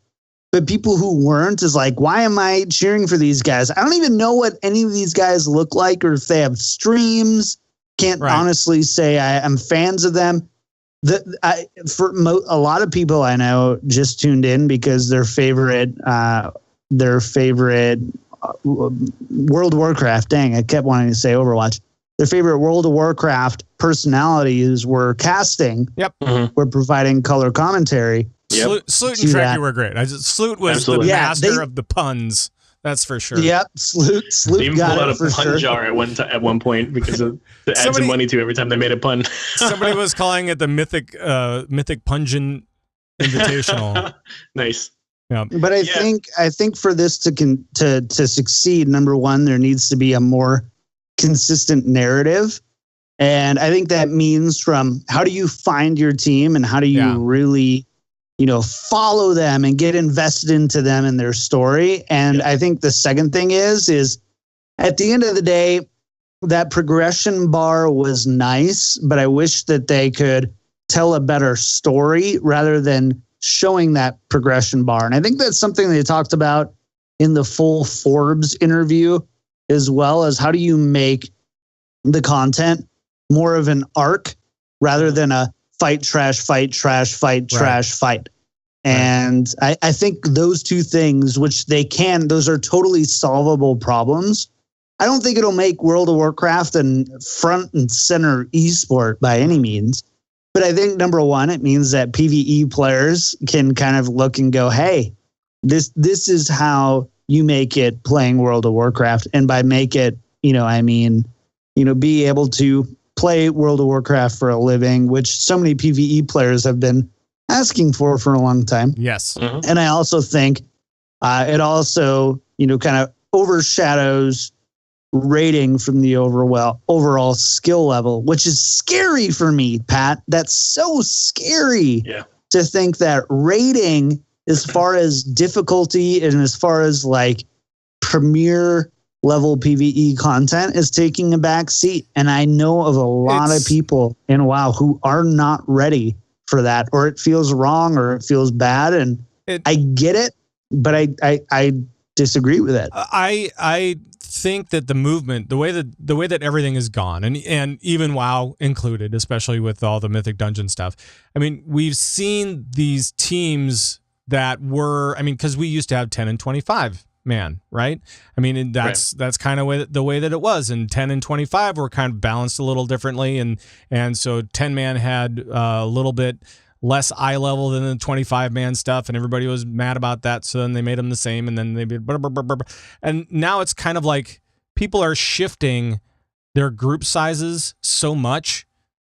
But people who weren't is like, why am I cheering for these guys? I don't even know what any of these guys look like, or if they have streams. Can't honestly say I'm fans of them. A lot of people I know just tuned in because their favorite World of Warcraft. Dang, I kept wanting to say Overwatch. Their favorite World of Warcraft personalities were casting. Yep, were providing color commentary. Yep. Sloot and Trekkie were great. Sloot was the master of the puns. That's for sure. Yep, Sloot they even got pulled out it a for pun sure. jar at one point because to add some money to every time they made a pun. Somebody was calling it the Mythic Pungent Invitational. Nice. Yeah. But I think for this to succeed, number one, there needs to be a more consistent narrative. And I think that means from how do you find your team and how do you really follow them and get invested into them and their story. And I think the second thing is at the end of the day, that progression bar was nice, but I wish that they could tell a better story rather than showing that progression bar. And I think that's something they talked about in the full Forbes interview, as well as how do you make the content more of an arc rather than a fight, trash, fight, trash, fight, trash, fight. And I think those two things, which those are totally solvable problems. I don't think it'll make World of Warcraft a front and center esport by any means. But I think, number one, it means that PvE players can kind of look and go, hey, this is how you make it playing World of Warcraft. And by make it, be able to play World of Warcraft for a living, which so many PvE players have been asking for a long time. Yes. Mm-hmm. And I also think it also, kind of overshadows rating from the overall skill level, which is scary for me, Pat. That's so scary to think that rating, as far as difficulty and as far as like premier level PvE content, is taking a back seat. And I know of a lot of people in WoW who are not ready for that, or it feels wrong, or it feels bad. And I get it, but I disagree with it. I think that the movement, the way that everything is gone, and even WoW included, especially with all the Mythic Dungeon stuff. I mean, we've seen these teams that were, because we used to have 10 and 25 man, right? I mean, and that's kind of the way that it was. And 10 and 25 were kind of balanced a little differently, and so 10 man had a little bit less eye level than the 25 man stuff, and everybody was mad about that. So then they made them the same, and then they did and now it's kind of like people are shifting their group sizes so much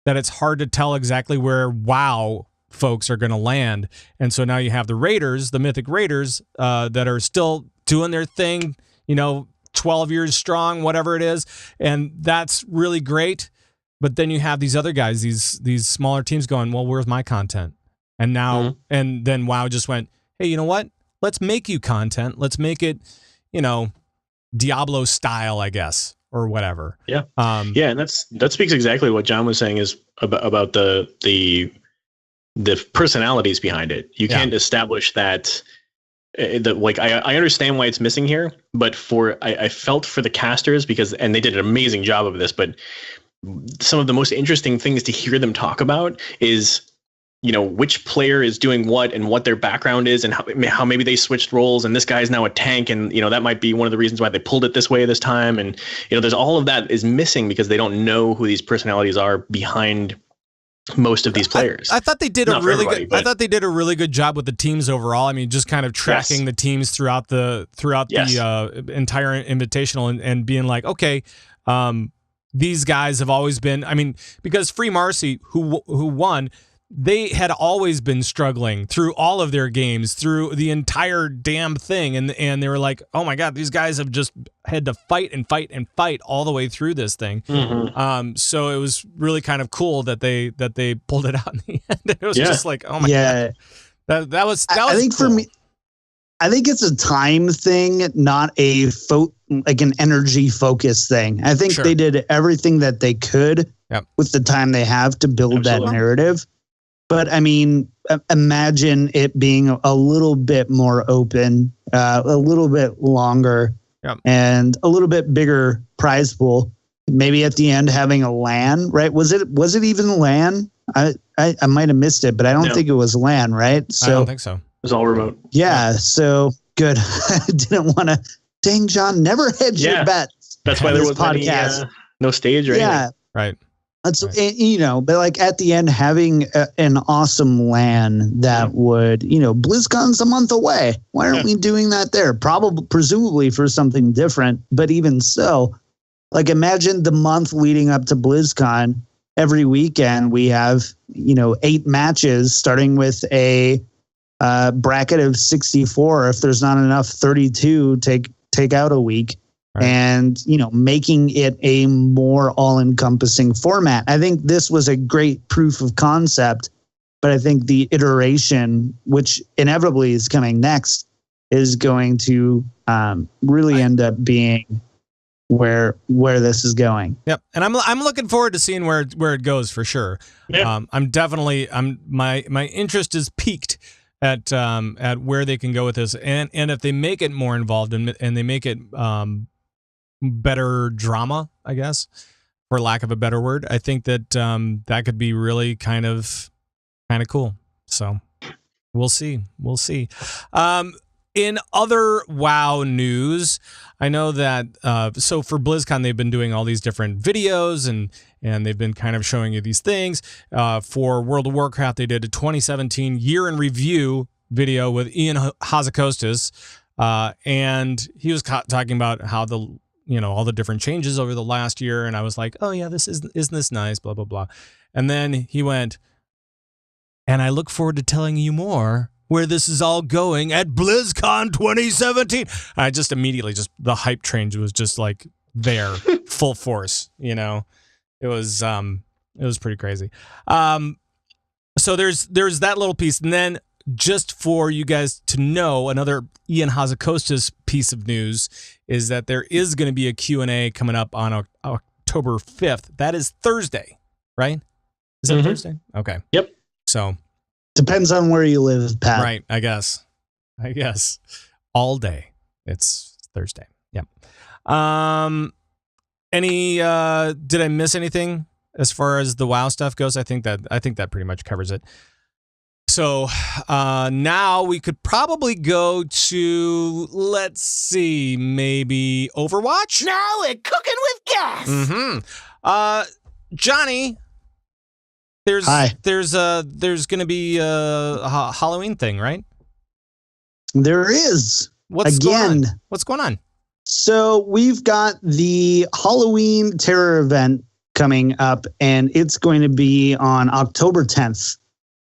that it's hard to tell exactly where WoW folks are going to land. And so now you have the Raiders, the Mythic Raiders, that are still doing their thing, 12 years strong, whatever it is, and that's really great. But then you have these other guys, these smaller teams going, well, where's my content? And now, and then WoW just went, hey, you know what? Let's make you content. Let's make it, Diablo style, I guess, or whatever. Yeah. And that speaks exactly what John was saying is about the personalities behind it. You can't establish that I understand why it's missing here, but I felt for the casters and they did an amazing job of this, but some of the most interesting things to hear them talk about is, which player is doing what and what their background is and how maybe they switched roles and this guy's now a tank and, that might be one of the reasons why they pulled it this way this time. And, there's all of that is missing because they don't know who these personalities are behind most of these players. I thought they did I thought they did a really good job with the teams overall. I mean, just kind of tracking the teams throughout the entire invitational and being like, okay, these guys have always been, because Free Marcy, who won, they had always been struggling through all of their games, through the entire damn thing, and they were like, oh my god, these guys have just had to fight and fight and fight all the way through this thing. Mm-hmm. So it was really kind of cool that they pulled it out in the end. It was just like, oh my god, that was. I think cool. For me, I think it's a time thing, not an energy focus thing. I think they did everything that they could with the time they have to build that narrative. But imagine it being a little bit more open, a little bit longer, and a little bit bigger prize pool. Maybe at the end having a LAN, right? Was it even LAN? I might have missed it, but I don't think it was LAN, right? So I don't think so. It was all remote. Yeah, so good. I didn't want to. Dang, John, never hedge your bets. That's why there was no stage or anything. Right. That's, but like at the end, having an awesome LAN that would, BlizzCon's a month away. Why aren't we doing that there? Presumably for something different. But even so, like imagine the month leading up to BlizzCon. Every weekend we have, 8 matches, starting with a bracket of 64. If there's not enough, 32 take out a week. Right. And, making it a more all-encompassing format. I think this was a great proof of concept, but I think the iteration, which inevitably is coming next, is going to really end up being where this is going. Yep, and I'm looking forward to seeing where it goes for sure. Yep. My interest is piqued at where they can go with this, and if they make it more involved and they make it better drama, I guess, for lack of a better word, I think that that could be really kind of cool. So we'll see. In other WoW news, I know that so for BlizzCon they've been doing all these different videos and they've been kind of showing you these things. For World of Warcraft, they did a 2017 year in review video with Ian Hazzikostas, and he was talking about how all the different changes over the last year. And I was like, oh yeah, isn't this nice? Blah, blah, blah. And then he went, and I look forward to telling you more where this is all going at BlizzCon 2017. I just immediately the hype train was just like there, full force, It was pretty crazy. So there's that little piece. And then just for you guys to know, another Ian Hazzikostas piece of news is that there is going to be a Q&A coming up on October 5th. That is Thursday, right? Is that Thursday? Okay. Yep. So depends on where you live, Pat. Right, I guess. All day. It's Thursday. Yep. Did I miss anything as far as the WoW stuff goes? I think that pretty much covers it. So now we could probably go to, let's see, maybe Overwatch? Now we're cooking with gas. Mm-hmm. Johnny, there's going to be a Halloween thing, right? There is. What's going on? So we've got the Halloween Terror event coming up, and it's going to be on October 10th.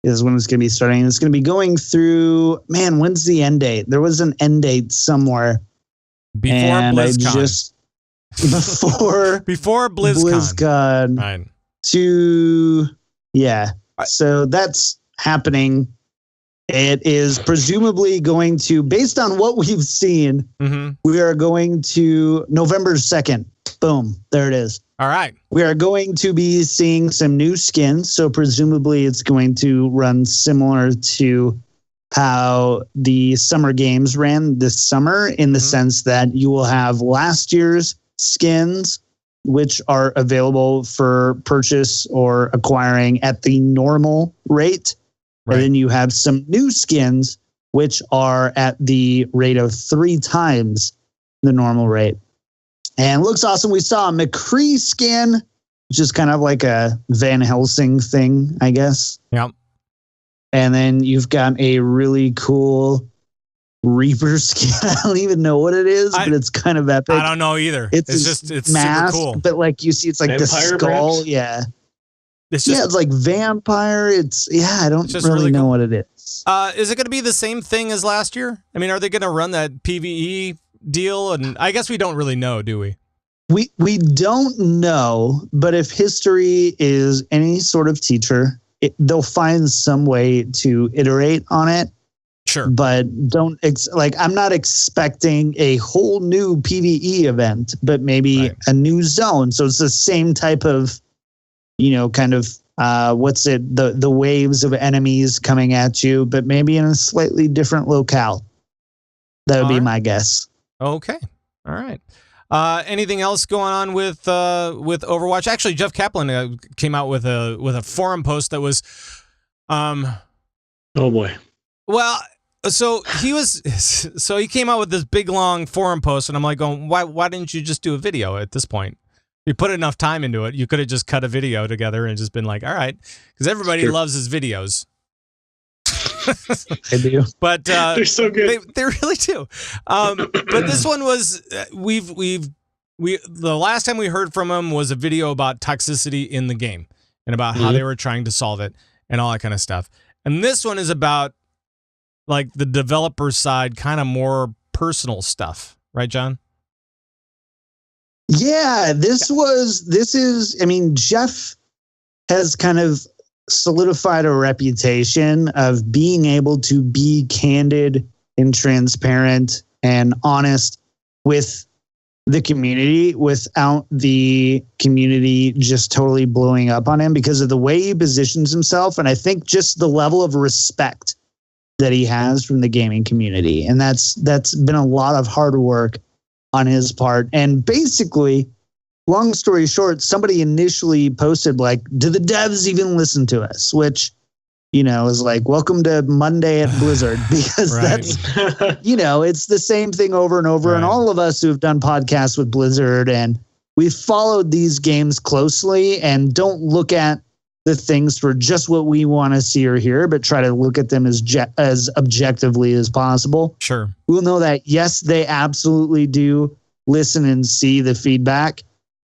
Is when it's going to be starting. It's going to be going through, when's the end date? There was an end date somewhere. Before BlizzCon. Before BlizzCon. Right. So that's happening. It is presumably going to, based on what we've seen, we are going to November 2nd. Boom. There it is. All right. We are going to be seeing some new skins. So presumably it's going to run similar to how the summer games ran this summer in the sense that you will have last year's skins, which are available for purchase or acquiring at the normal rate. Right. And then you have some new skins, which are at the rate of 3 times the normal rate. And it looks awesome. We saw a McCree skin, which is kind of like a Van Helsing thing, I guess. Yep. And then you've got a really cool Reaper skin. I don't even know what it is, but it's kind of epic. I don't know either. It's mask, super cool. But like you see, it's like Vampire, the skull. Perhaps? Yeah. It's like vampire. I don't really know what it is. Is it going to be the same thing as last year? I mean, are they going to run that PvE deal? And I guess we don't really know, do we? We don't know, but if history is any sort of teacher, they'll find some way to iterate on it. Sure. But I'm not expecting a whole new PvE event, but maybe a new zone. So it's the same type of, kind of, the waves of enemies coming at you, but maybe in a slightly different locale. That would be my guess. Okay. All right. Anything else going on with Overwatch? Actually, Jeff Kaplan came out with a forum post that was, oh boy. Well, so he came out with this big long forum post, and I'm like, going, why didn't you just do a video at this point? You put enough time into it. You could have just cut a video together and just been like, all right, because everybody loves his videos. They do, but they're so good. They really do. But this one was the last time we heard from him was a video about toxicity in the game and about how they were trying to solve it and all that kind of stuff. And this one is about like the developer side, kind of more personal stuff, right, John? Yeah, this is. I mean, Jeff has kind of solidified a reputation of being able to be candid and transparent and honest with the community without the community just totally blowing up on him because of the way he positions himself. And I think just the level of respect that he has from the gaming community. And that's been a lot of hard work on his part. And basically, long story short, somebody initially posted like, do the devs even listen to us? Which, is like, welcome to Monday at Blizzard, because that's, it's the same thing over and over. Right. And all of us who have done podcasts with Blizzard and we've followed these games closely and don't look at the things for just what we want to see or hear, but try to look at them as objectively as possible. Sure. We'll know that, yes, they absolutely do listen and see the feedback.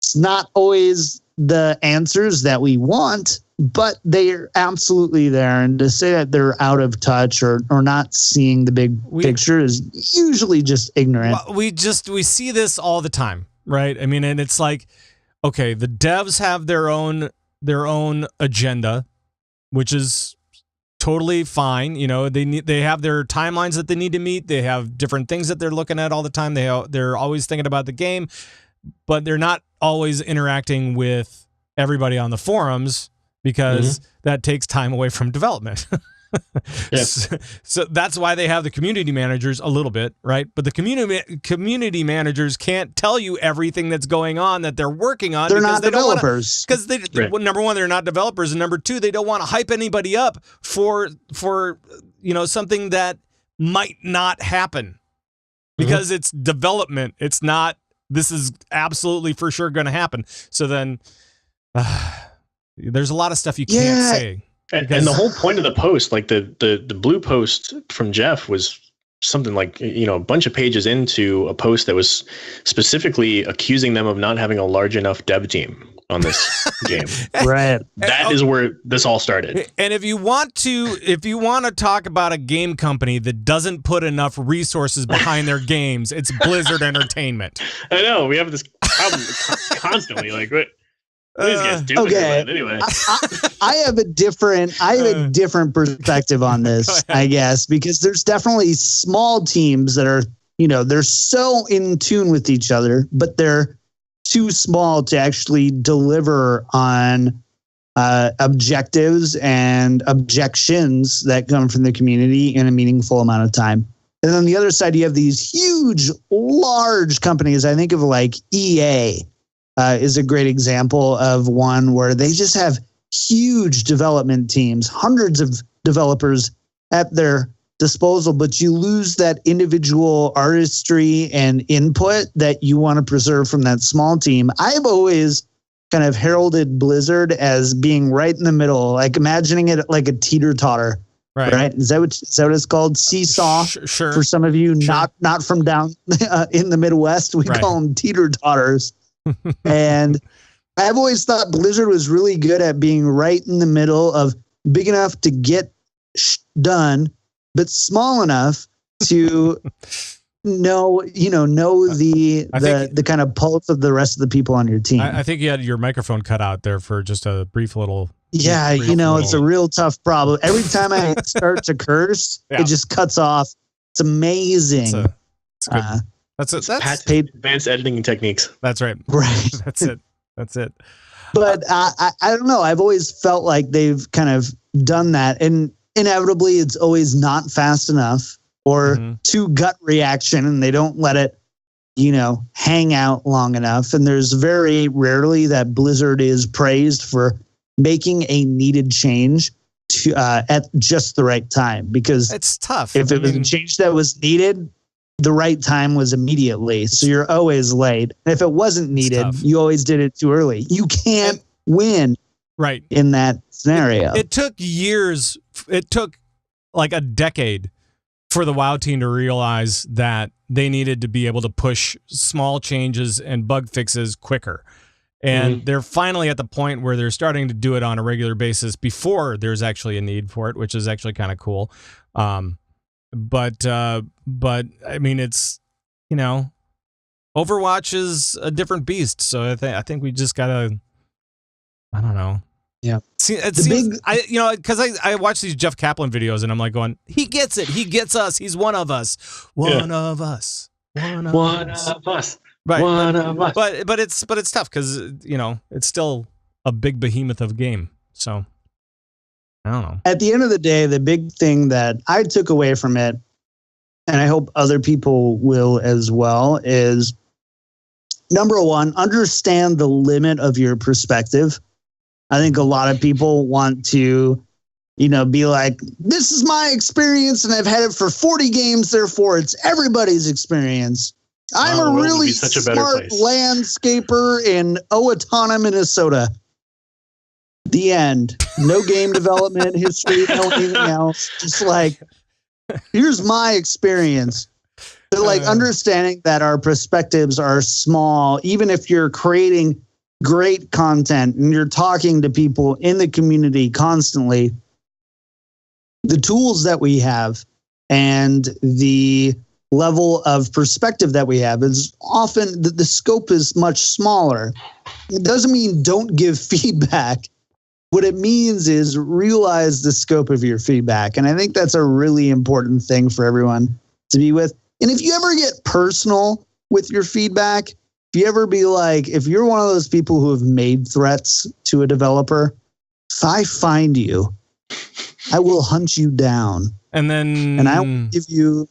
It's not always the answers that we want, but they're absolutely there. And to say that they're out of touch or not seeing the big picture is usually just ignorant. Well, we see this all the time, right? I mean, and it's like, okay, the devs have their own agenda, which is totally fine. They have their timelines that they need to meet. They have different things that they're looking at all the time. They're always thinking about the game, but they're not always interacting with everybody on the forums because that takes time away from development. Yes. So that's why they have the community managers a little bit, right? But the community managers can't tell you everything that's going on that they're working on. They're not developers. Because number one, they're not developers, and number two, they don't want to hype anybody up for something that might not happen because it's development. It's not. This is absolutely for sure going to happen. So then, there's a lot of stuff you can't say. And the whole point of the post, like the blue post from Jeff, was something like, a bunch of pages into a post that was specifically accusing them of not having a large enough dev team on this game. Right. That is where this all started. And if you want to talk about a game company that doesn't put enough resources behind their games, it's Blizzard Entertainment. I know, we have this problem constantly. Like, what? These guys do anyway. I have a different perspective on this, I guess, because there's definitely small teams that are, they're so in tune with each other, but they're too small to actually deliver on objectives and objections that come from the community in a meaningful amount of time. And on the other side, you have these huge, large companies. I think of like EA is a great example of one where they just have huge development teams, hundreds of developers at their disposal, but you lose that individual artistry and input that you want to preserve from that small team. I've always kind of heralded Blizzard as being right in the middle, like imagining it like a teeter-totter. Right. Is that what it's called? Seesaw. Sure. For some of you not from down in the Midwest, we call them teeter-totters. And I've always thought Blizzard was really good at being right in the middle of big enough to get done, but small enough to know the kind of pulse of the rest of the people on your team. I think you had your microphone cut out there for just a brief little. Yeah, it's a real tough problem. Every time I start to curse, it just cuts off. It's amazing. That's Pat's advanced editing techniques. That's right. Right. That's it. But I don't know. I've always felt like they've kind of done that, and inevitably, it's always not fast enough or too gut reaction, and they don't let it, hang out long enough. And there's very rarely that Blizzard is praised for making a needed change to at just the right time, because it's tough. If it was a change that was needed, the right time was immediately. So you're always late. And if it wasn't needed, you always did it too early. You can't win in that scenario. It took years. It took like a decade for the WoW team to realize that they needed to be able to push small changes and bug fixes quicker. And they're finally at the point where they're starting to do it on a regular basis before there's actually a need for it, which is actually kind of cool. But I mean, it's, Overwatch is a different beast. So I think we just gotta, I don't know. Yeah. See, because I watch these Jeff Kaplan videos and I'm like going, he gets it. He gets us. He's one of us. One of us. Right, but it's tough because it's still a big behemoth of a game. So I don't know. At the end of the day, the big thing that I took away from it, and I hope other people will as well, is number one, understand the limit of your perspective. I think a lot of people want to, be like, this is my experience and I've had it for 40 games, therefore it's everybody's experience. I'm a really smart landscaper in Owatonna, Minnesota. The end. No game development history, no anything else. Just like, here's my experience. But like understanding that our perspectives are small, even if you're creating great content and you're talking to people in the community constantly, the tools that we have and the level of perspective that we have is often the scope is much smaller. It doesn't mean don't give feedback. What it means is realize the scope of your feedback. And I think that's a really important thing for everyone to be with. And if you ever get personal with your feedback, if you ever be like, if you're one of those people who have made threats to a developer, if I find you, I will hunt you down. And I will give you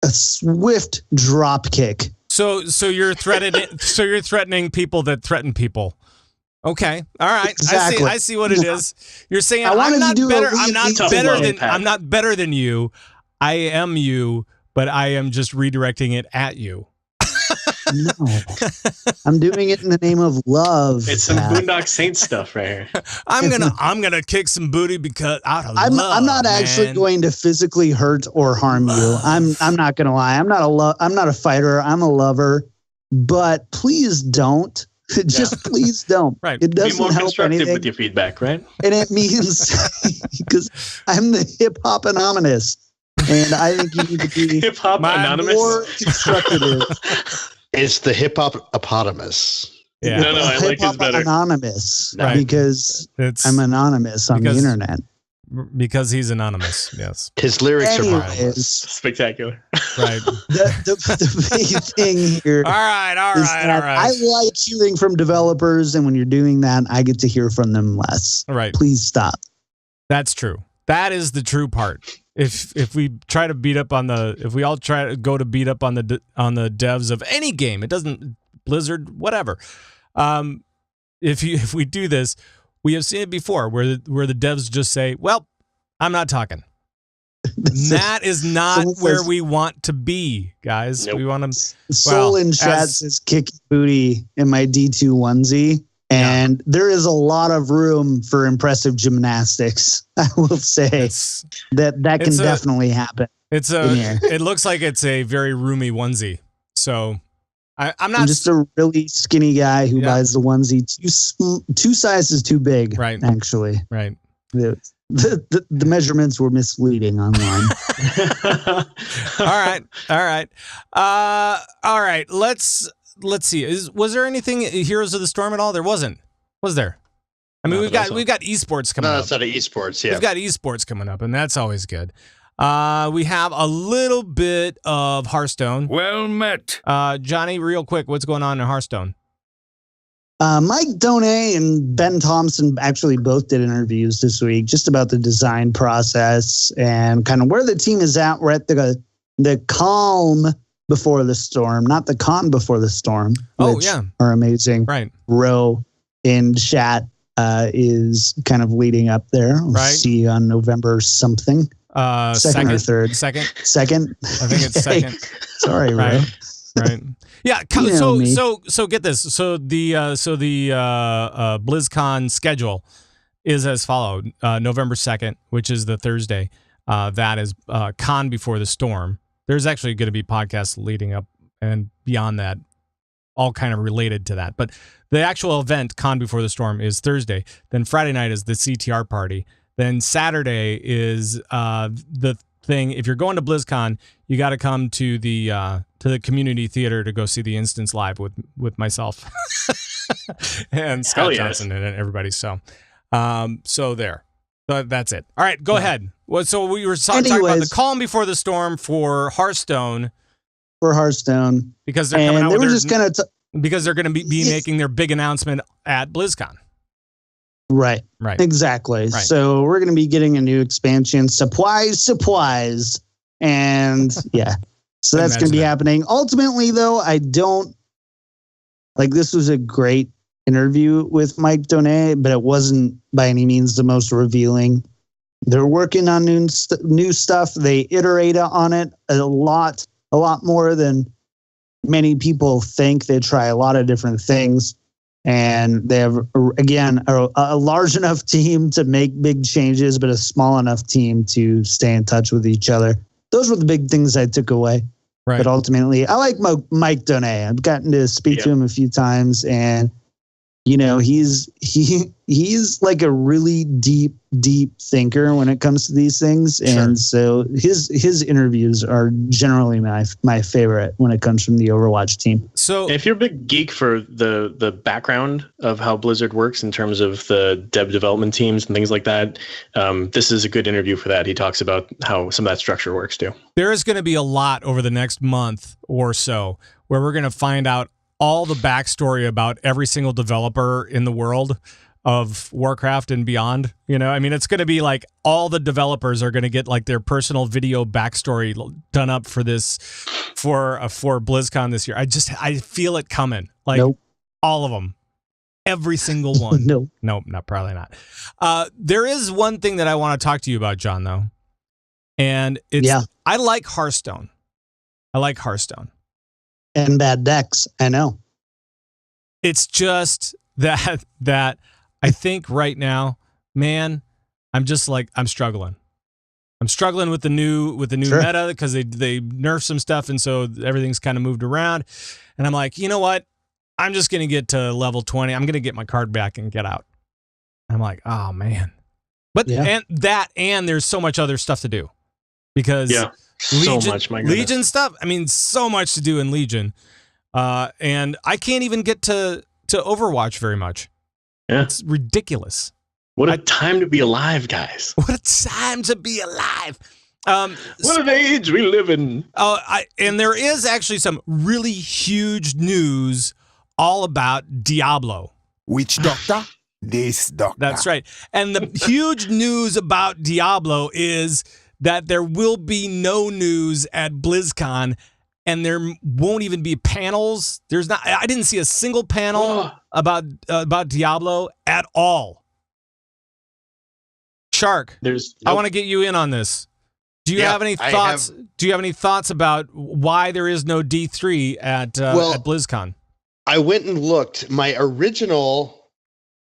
a swift drop kick. So you're threatening people that threaten people. Okay. All right. Exactly. I see what it is. You're saying I'm not better than you. I am you, but I am just redirecting it at you. No, I'm doing it in the name of love. It's some Boondock Saints stuff right here. I'm gonna kick some booty because out of love. I'm not actually going to physically hurt or harm you. I'm not gonna lie. I'm not a fighter. I'm a lover. But please don't. Just please don't. Right. It doesn't be more help constructive anything. with your feedback, right? And it means because I'm the hip hop anonymous, and I think you need to be hip hop anonymous more constructive. It's the hip hop eponymous. Yeah. No, I like this better. Anonymous, Right. because I'm anonymous on the internet. because he's anonymous. Yes, his lyrics are Anyways, marvelous. Spectacular. right. the big thing here. All right. I like hearing from developers, and when you're doing that, I get to hear from them less. Right. Please stop. That's true. That is the true part. If we try to beat up on if we all try to go to beat up on the devs of any game, it doesn't Blizzard, whatever. If we do this, we have seen it before where the devs just say, "Well, I'm not talking." That is not where we want to be, guys. Nope. We want to. Soul in chat says kick booty in my D2 onesie. And there is a lot of room for impressive gymnastics. I will say that can definitely happen. It looks like it's a very roomy onesie. So I'm just a really skinny guy who buys the onesie two sizes too big. Right. Actually. Right. The measurements were misleading online. All right. Let's see. Was there anything Heroes of the Storm at all? There wasn't. Was there? I mean, we've got esports coming up. No, that's not esports. Yeah, we've got esports coming up, and that's always good. We have a little bit of Hearthstone. Well met, Johnny. Real quick, what's going on in Hearthstone? Mike Donay and Ben Thompson actually both did interviews this week just about the design process and kind of where the team is at. We're at the calm before the storm, not the calm before the storm. Which are amazing. Right. Row in chat is kind of leading up there. We'll see you on November something. Second or third? Second. I think it's second. Sorry, right. Row. Right. Yeah. So get this. So the BlizzCon schedule is as followed. November 2nd, which is the Thursday. That is Con Before the Storm. There's actually going to be podcasts leading up and beyond that, all kind of related to that. But the actual event, Con Before the Storm, is Thursday. Then Friday night is the CTR party. Then Saturday is the thing. If you're going to BlizzCon, you got to come to the community theater to go see the instance live with myself and Scott Johnson and everybody. So there. So that's it. All right, go ahead. Well, so we were talking about the calm before the storm for Hearthstone. Because they're coming out because they're going to be making their big announcement at BlizzCon. Right. Exactly. Right. So we're going to be getting a new expansion. Surprise. And yeah. So that's going to be happening. Ultimately, though, I don't this was a great interview with Mike Donay, but it wasn't by any means the most revealing. They're working on new stuff. They iterate on it a lot more than many people think. They try a lot of different things, and they have, again, a large enough team to make big changes, but a small enough team to stay in touch with each other. Those were the big things I took away. Right. But ultimately, I like Mike Donay. I've gotten to speak to him a few times, and he's like a really deep thinker when it comes to these things. And so his interviews are generally my favorite when it comes from the Overwatch team. So if you're a big geek for the background of how Blizzard works in terms of the development teams and things like that, this is a good interview for that. He talks about how some of that structure works too. There is going to be a lot over the next month or so where we're going to find out all the backstory about every single developer in the world of Warcraft and beyond. It's going to be like all the developers are going to get like their personal video backstory done up for this, for BlizzCon this year. I feel it coming. Like all of them, every single one. Nope, probably not. There is one thing that I want to talk to you about, John, though. And I like Hearthstone. And bad decks, I know. It's just that I think right now, man, I'm struggling. I'm struggling with the new meta because they nerfed some stuff, and so everything's kind of moved around. And I'm like, you know what? I'm just gonna get to level 20. I'm gonna get my card back and get out. I'm like, oh man. But and there's so much other stuff to do because Legion stuff. I mean, so much to do in Legion, and I can't even get to Overwatch very much. Yeah, it's ridiculous. What a time to be alive, guys. What a time to be alive. What an age we live in. And there is actually some really huge news all about Diablo. Which doctor? This doctor. That's right. And the huge news about Diablo is that there will be no news at BlizzCon, and there won't even be panels. I didn't see a single panel about Diablo at all. Shark, I want to get you in on this. Do you have any thoughts? Do you have any thoughts about why there is no D3 at BlizzCon? I went and looked. My original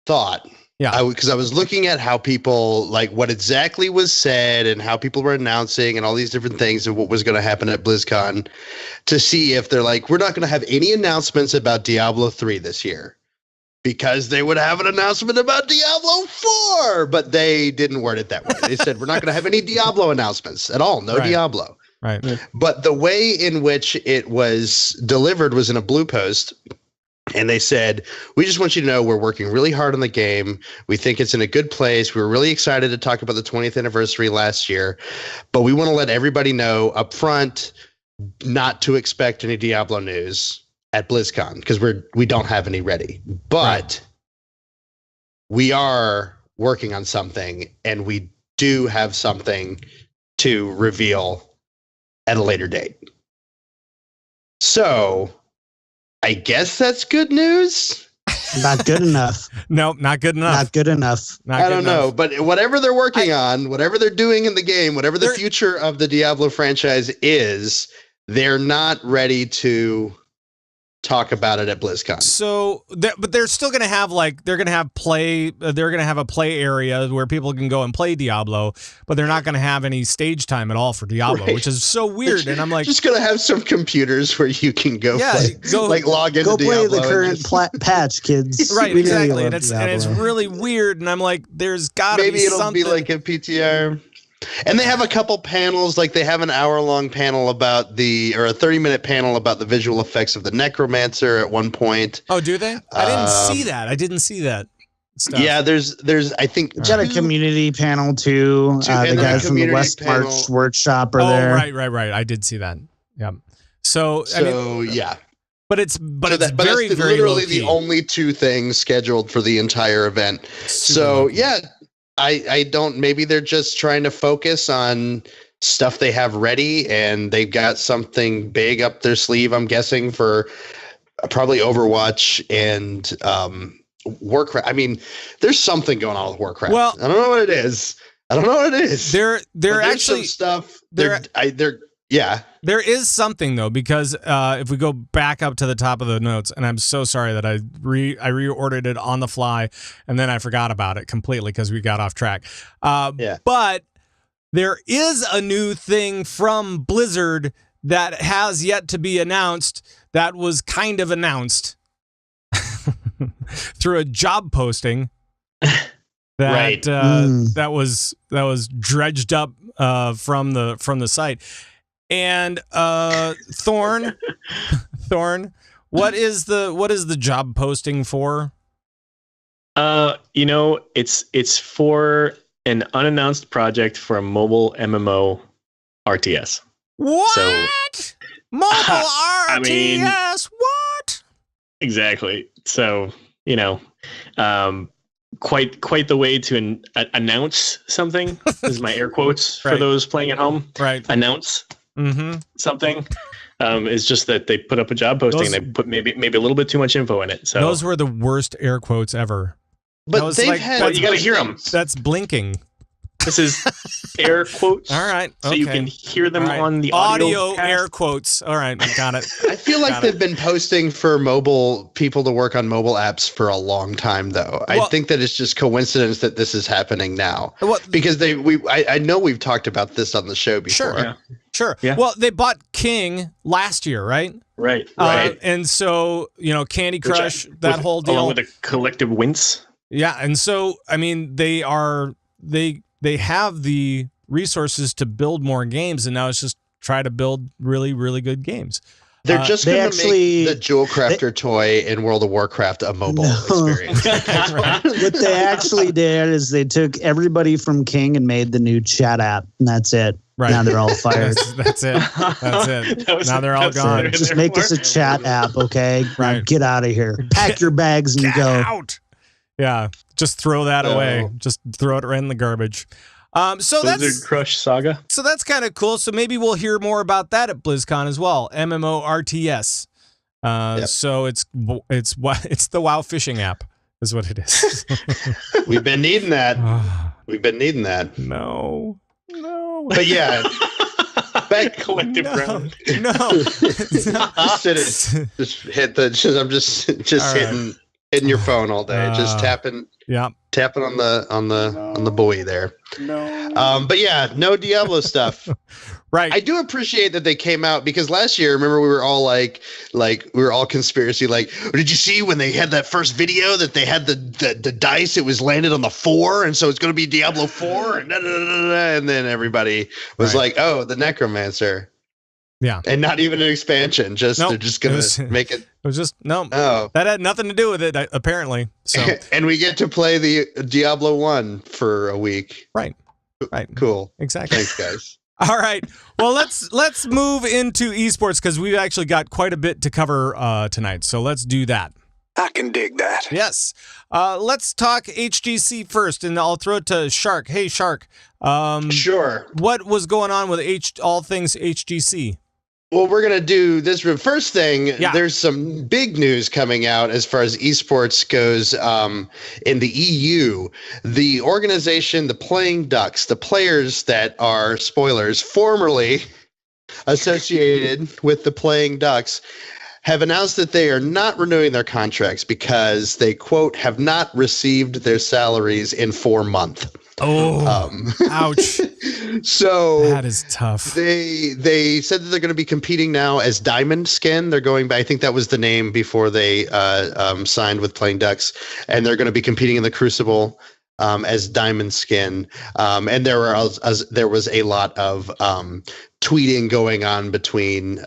thought, because I was looking at how people, like, what exactly was said and how people were announcing and all these different things and what was going to happen at BlizzCon, to see if they're like, we're not going to have any announcements about Diablo 3 this year, because they would have an announcement about Diablo 4, but they didn't word it that way. They said, we're not going to have any Diablo announcements at all. No Diablo. Right. But the way in which it was delivered was in a blue post. And they said, we just want you to know we're working really hard on the game. We think it's in a good place. We were really excited to talk about the 20th anniversary last year, but we want to let everybody know up front not to expect any Diablo news at BlizzCon, because we don't have any ready. But we are working on something, and we do have something to reveal at a later date. So I guess that's good news. Not good enough. Nope, not good enough. Not good enough. I don't know, but whatever they're working on, whatever they're doing in the game, whatever the future of the Diablo franchise is, they're not ready to talk about it at BlizzCon. So, but they're still going to have they're going to have a play area where people can go and play Diablo, but they're not going to have any stage time at all for Diablo, which is so weird. And I'm like, just going to have some computers where you can go play, log into Diablo. Go play the current patch, kids. Right, exactly. And it's really weird. And I'm like, there's got to be something. Maybe it'll be like a PTR. And they have a couple panels, like they have an hour-long panel or a 30-minute panel about the visual effects of the Necromancer at one point. Oh, do they? I didn't see that. I didn't see that stuff. Yeah, there's I think got a community panel too. The guys from the West March Workshop are there. Right. I did see that. Yeah. So I mean, yeah. But it's that's very literally low-key. the only two things scheduled for the entire event. So yeah. I don't, maybe they're just trying to focus on stuff they have ready, and they've got something big up their sleeve, I'm guessing, for probably Overwatch and Warcraft. I mean, there's something going on with Warcraft. Well, I don't know what it is. They're actually some stuff. There is something, though, because if we go back up to the top of the notes, and I'm so sorry that I reordered it on the fly, and then I forgot about it completely because we got off track. But there is a new thing from Blizzard that has yet to be announced that was kind of announced through a job posting that was dredged up from the site. And Thorn, what is the job posting for? It's for an unannounced project for a mobile MMO RTS. What? So, mobile RTS? I mean, what? Exactly. So, quite the way to announce something. This is my air quotes for those playing at home. Right. Announce. Something is just that they put up a job posting and they put maybe a little bit too much info in it. So those were the worst air quotes ever. But they've had, you got to hear them. That's blinking. This is air quotes. All right. So you can hear them on the audio air quotes. All right. Got it. I feel like they've been posting for mobile people to work on mobile apps for a long time, though. I think that it's just coincidence that this is happening now. Because I know we've talked about this on the show before. Sure. Yeah. Well, they bought King last year, right? Right. And so, Candy Crush, whole deal. Along with a collective wince. Yeah. And so, I mean, they have the resources to build more games, and now it's just try to build really, really good games. They're just they going to actually- make the Jewel Crafter toy in World of Warcraft a mobile experience. What they actually did is they took everybody from King and made the new chat app, and that's it. Right. Now they're all fired. That's it. That's it. Now they're all gone. Just make us a chat app, okay? Now Right. get out of here. Pack your bags and Get go. out. Yeah, just throw that away. Just throw it right in the garbage. So Blizzard Crush Saga. So that's kind of cool. So maybe we'll hear more about that at BlizzCon as well. MMORTS. So it's the WoW fishing app is what it is. We've been needing that. We've been needing that. No. But yeah, back Collective ground. No. just hit the. I'm just hitting your phone all day, just tapping. Yeah. Tapping on the buoy there. No. But yeah, no Diablo stuff. Right. I do appreciate that they came out because last year, remember, we were all like we were all conspiracy. Like, did you see when they had that first video that they had the dice? It was landed on the 4, and so it's going to be Diablo 4, and and then everybody was like, "Oh, the Necromancer." Yeah. And not even an expansion. Just Nope. they're just going to make it. It was just no. Oh. That had nothing to do with it, apparently. So And we get to play the Diablo 1 for a week. right. Cool. Exactly. Thanks, guys. All right. Well, let's move into esports because we've actually got quite a bit to cover tonight. So let's do that. I can dig that. Yes. Let's talk HGC first, and I'll throw it to Shark. Hey, Shark. Sure. What was going on with all things HGC? Well, we're going to do this first thing. Yeah. There's some big news coming out as far as esports goes in the EU. The organization, the Playing Ducks, the players that are, spoilers, formerly associated with the Playing Ducks, have announced that they are not renewing their contracts because they, quote, have not received their salaries in 4 months. Oh, ouch. So that is tough. They said that they're going to be competing now as Diamond Skin. They're going by, I think that was the name before they signed with Playing Ducks, and they're going to be competing in the Crucible as Diamond Skin. And there was a lot of tweeting going on between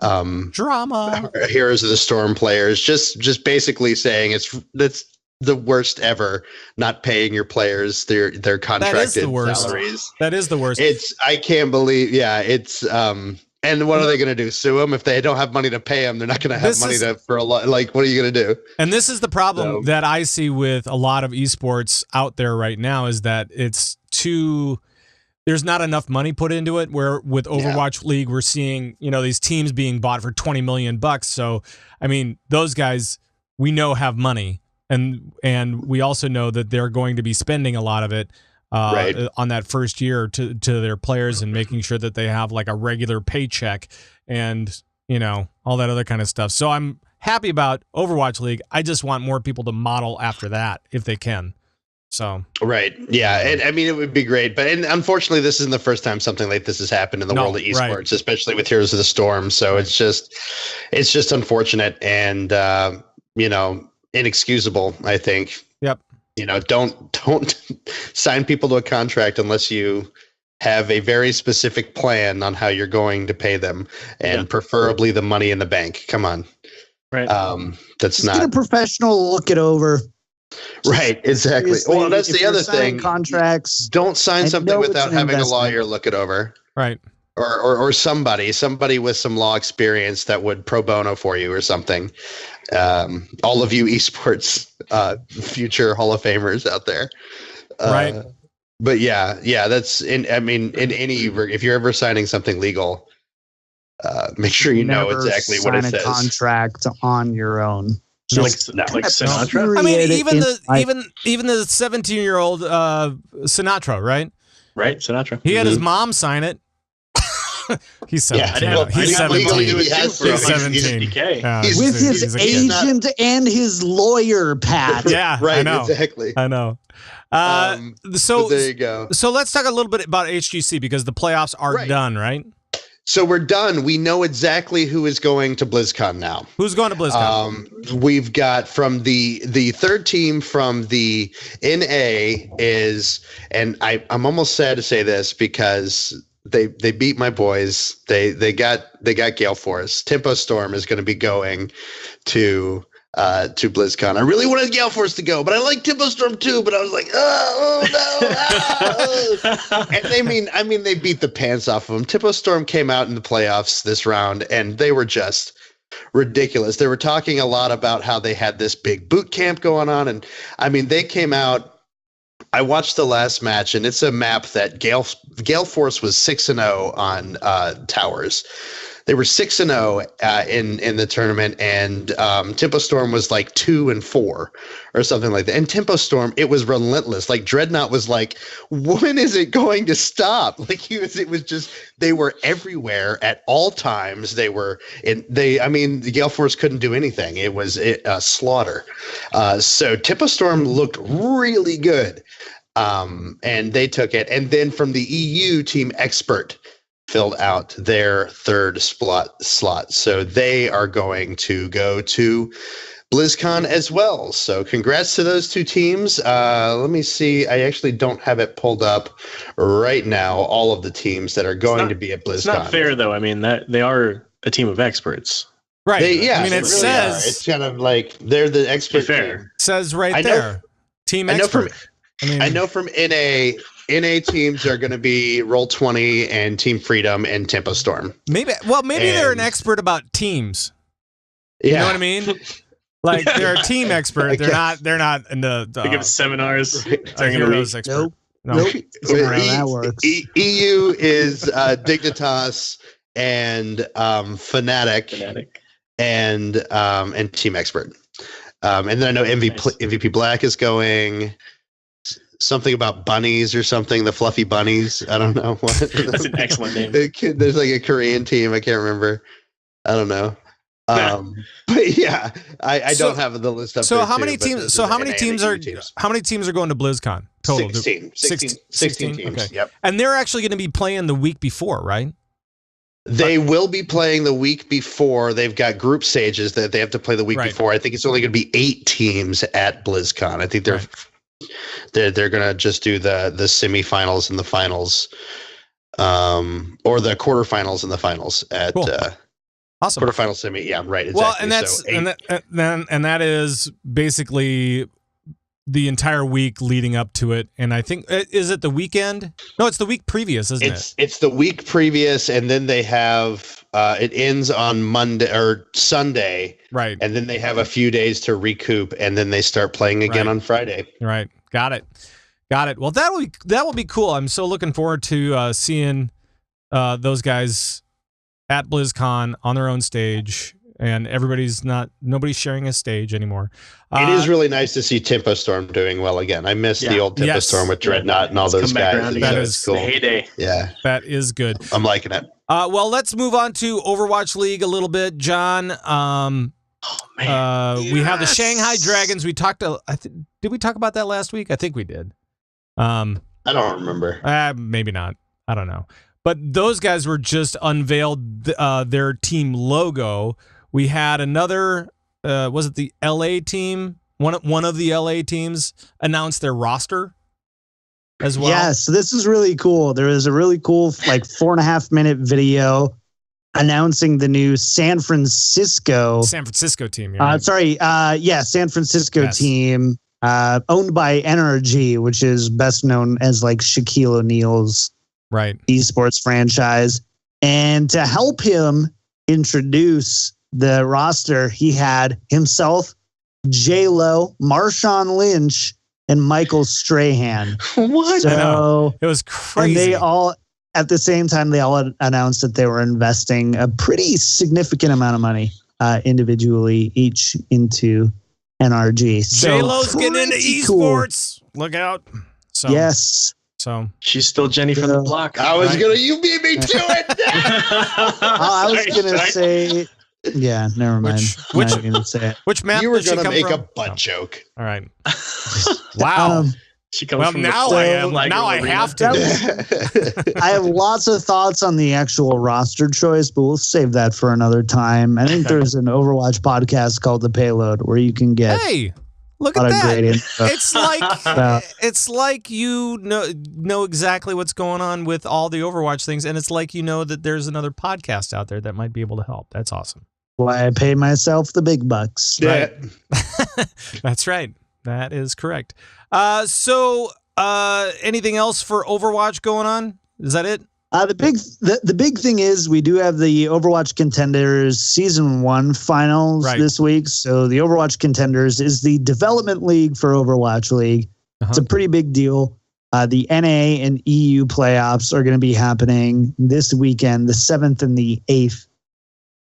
drama Heroes of the Storm players, just basically saying that's the worst ever, not paying your players their contracted salaries. That is the worst. I can't believe. Yeah, it's and what are they going to do? Sue them if they don't have money to pay them? They're not going to have money for a lot. Like, what are you going to do? And this is the problem that I see with a lot of esports out there right now is that there's not enough money put into it. Where with Overwatch League, we're seeing these teams being bought for $20 million. So I mean, those guys we know have money. And we also know that they're going to be spending a lot of it on that first year to their players and making sure that they have like a regular paycheck and all that other kind of stuff. So I'm happy about Overwatch League. I just want more people to model after that if they can. So yeah, and I mean it would be great, but unfortunately this isn't the first time something like this has happened in the world of esports, especially with Heroes of the Storm. So it's just unfortunate and inexcusable, I think. Yep. Don't sign people to a contract unless you have a very specific plan on how you're going to pay them, and preferably the money in the bank. Come on. Right. That's just not get a professional look it over. Right, exactly. Well, that's the other thing. Contracts. Don't sign something without having a lawyer look it over. Right. Or somebody with some law experience that would pro bono for you or something. All of you esports future Hall of Famers out there. Right. But yeah, that's if you're ever signing something legal, make sure you know exactly what it says. Sign a contract on your own. Like Sinatra. I mean, even the 17-year-old Sinatra, right? Right, Sinatra. He had his mom sign it. He's 17. Yeah, he's 17. He's 17. With his agent and his lawyer, Pat. Yeah, right. I know. Exactly. I know. So there you go. So let's talk a little bit about HGC because the playoffs are done, right? So we're done. We know exactly who is going to BlizzCon now. Who's going to BlizzCon? We've got from the third team from the NA is, and I'm almost sad to say this because They beat my boys. They got Gale Force. Tempo Storm is going to be going to BlizzCon. I really wanted Gale Force to go, but I like Tempo Storm too. But I was like, no. And they beat the pants off of them. Tempo Storm came out in the playoffs this round, and they were just ridiculous. They were talking a lot about how they had this big boot camp going on, and they came out. I watched the last match, and it's a map that Gale Force was 6-0 on towers. They were 6-0 in the tournament, and Tempo Storm was like 2-4 or something like that. And Tempo Storm, it was relentless. Like Dreadnought was like, when is it going to stop? Like it was just, they were everywhere at all times. The Gale Force couldn't do anything. It was a slaughter. So Tempo Storm looked really good, and they took it. And then from the EU, Team Expert filled out their third slot. So they are going to go to BlizzCon as well. So congrats to those two teams. Let me see. I actually don't have it pulled up right now, all of the teams that are going to be at BlizzCon. It's not fair, though. I mean, that they are a team of experts. Right. It really says... It's kind of like they're the expert fair. team. It says right there. Team Expert. I know from NA teams are going to be Roll20 and Team Freedom and Tempo Storm. Maybe they're an expert about teams. You know what I mean? Like they're a team expert. They're not in the they give seminars. Heroes expert. Nope. That works. EU is Dignitas and Fnatic and Team Expert. And then I know MVP Black is going. Something about bunnies or something, the fluffy bunnies. I don't know what. That's an excellent name. There's like a Korean team. I can't remember. I don't know. But yeah, I don't have the list up. So how many teams? So how many teams are going to BlizzCon total? 16 teams. Okay. Yep. And they're actually going to be playing the week before, right? They will be playing the week before. They've got group stages that they have to play the week before. I think it's only going to be 8 teams at BlizzCon. I think they're going to just do the semifinals and the finals, or the quarterfinals and the finals at awesome quarterfinal semi. Yeah, right. Exactly. Well, and that's and that is basically the entire week leading up to it. And I think, is it the weekend? No, it's the week previous, isn't it? It's the week previous, and then they have it ends on Monday or Sunday, right? And then they have a few days to recoup, and then they start playing again on Friday. Right. Got it. Well, that will be cool. I'm so looking forward to seeing those guys at BlizzCon on their own stage, and nobody's sharing a stage anymore. It is really nice to see Tempo Storm doing well again. I miss the old Tempo Storm with Dreadnought and all those guys. That is cool. The heyday. Yeah, that is good. I'm liking it. Well, let's move on to Overwatch League a little bit, John. We have the Shanghai Dragons. We talked. Did we talk about that last week? I think we did. I don't remember. Maybe not. I don't know. But those guys were just unveiled their team logo. We had another. Was it the LA team? One of the LA teams announced their roster as well. Yes, this is really cool. There is a really cool 4.5 minute video announcing the new San Francisco team. San Francisco team owned by NRG, which is best known as Shaquille O'Neal's eSports franchise. And to help him introduce the roster, he had himself, J-Lo, Marshawn Lynch, and Michael Strahan. What? So it was crazy. And they all, at the same time, they all announced that they were investing a pretty significant amount of money individually, each into NRG. So J-Lo's getting into eSports. Cool. Look out. So, yes. So she's still Jenny from the block. I was you beat me to it. I was gonna say, yeah, never mind. Which map? You were gonna make a butt joke. All right. Wow. She comes from now I am. Now I have to. I have lots of thoughts on the actual roster choice, but we'll save that for another time. I think there's an Overwatch podcast called The Payload where you can get Look A at lot of that. great info. It's like you know exactly what's going on with all the Overwatch things, and it's like you know that there's another podcast out there that might be able to help. That's awesome. Why I pay myself the big bucks. Yeah. That's right. That is correct. So anything else for Overwatch going on? Is that it? The big thing is we do have the Overwatch Contenders Season 1 finals this week. So the Overwatch Contenders is the development league for Overwatch League. It's a pretty big deal. The NA and EU playoffs are going to be happening this weekend, the 7th and the 8th.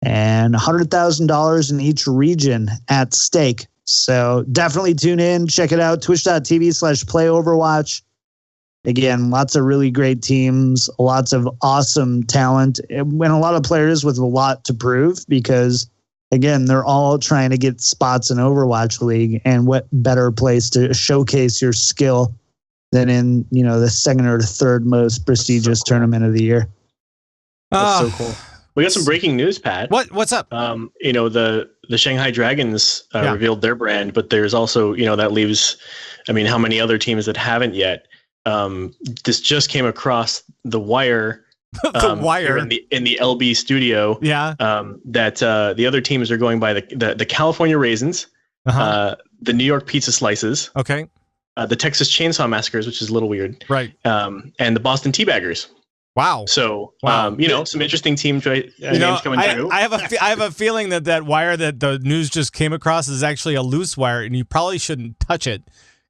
And $100,000 in each region at stake. So definitely tune in, check it out, twitch.tv/playoverwatch. Again, lots of really great teams, lots of awesome talent, and a lot of players with a lot to prove because, again, they're all trying to get spots in Overwatch League. And what better place to showcase your skill than in, the second or the third most prestigious tournament of the year. That's so cool. We got some breaking news, Pat. What's up? The Shanghai Dragons revealed their brand, but there's also, that leaves, how many other teams that haven't yet? This just came across the wire. The wire in the LB studio. Yeah. That the other teams are going by the California Raisins, the New York Pizza Slices. Okay. The Texas Chainsaw Massacres, which is a little weird. Right. And the Boston Teabaggers. Wow. So, some interesting names coming through. I have a feeling that wire that the news just came across is actually a loose wire, and you probably shouldn't touch it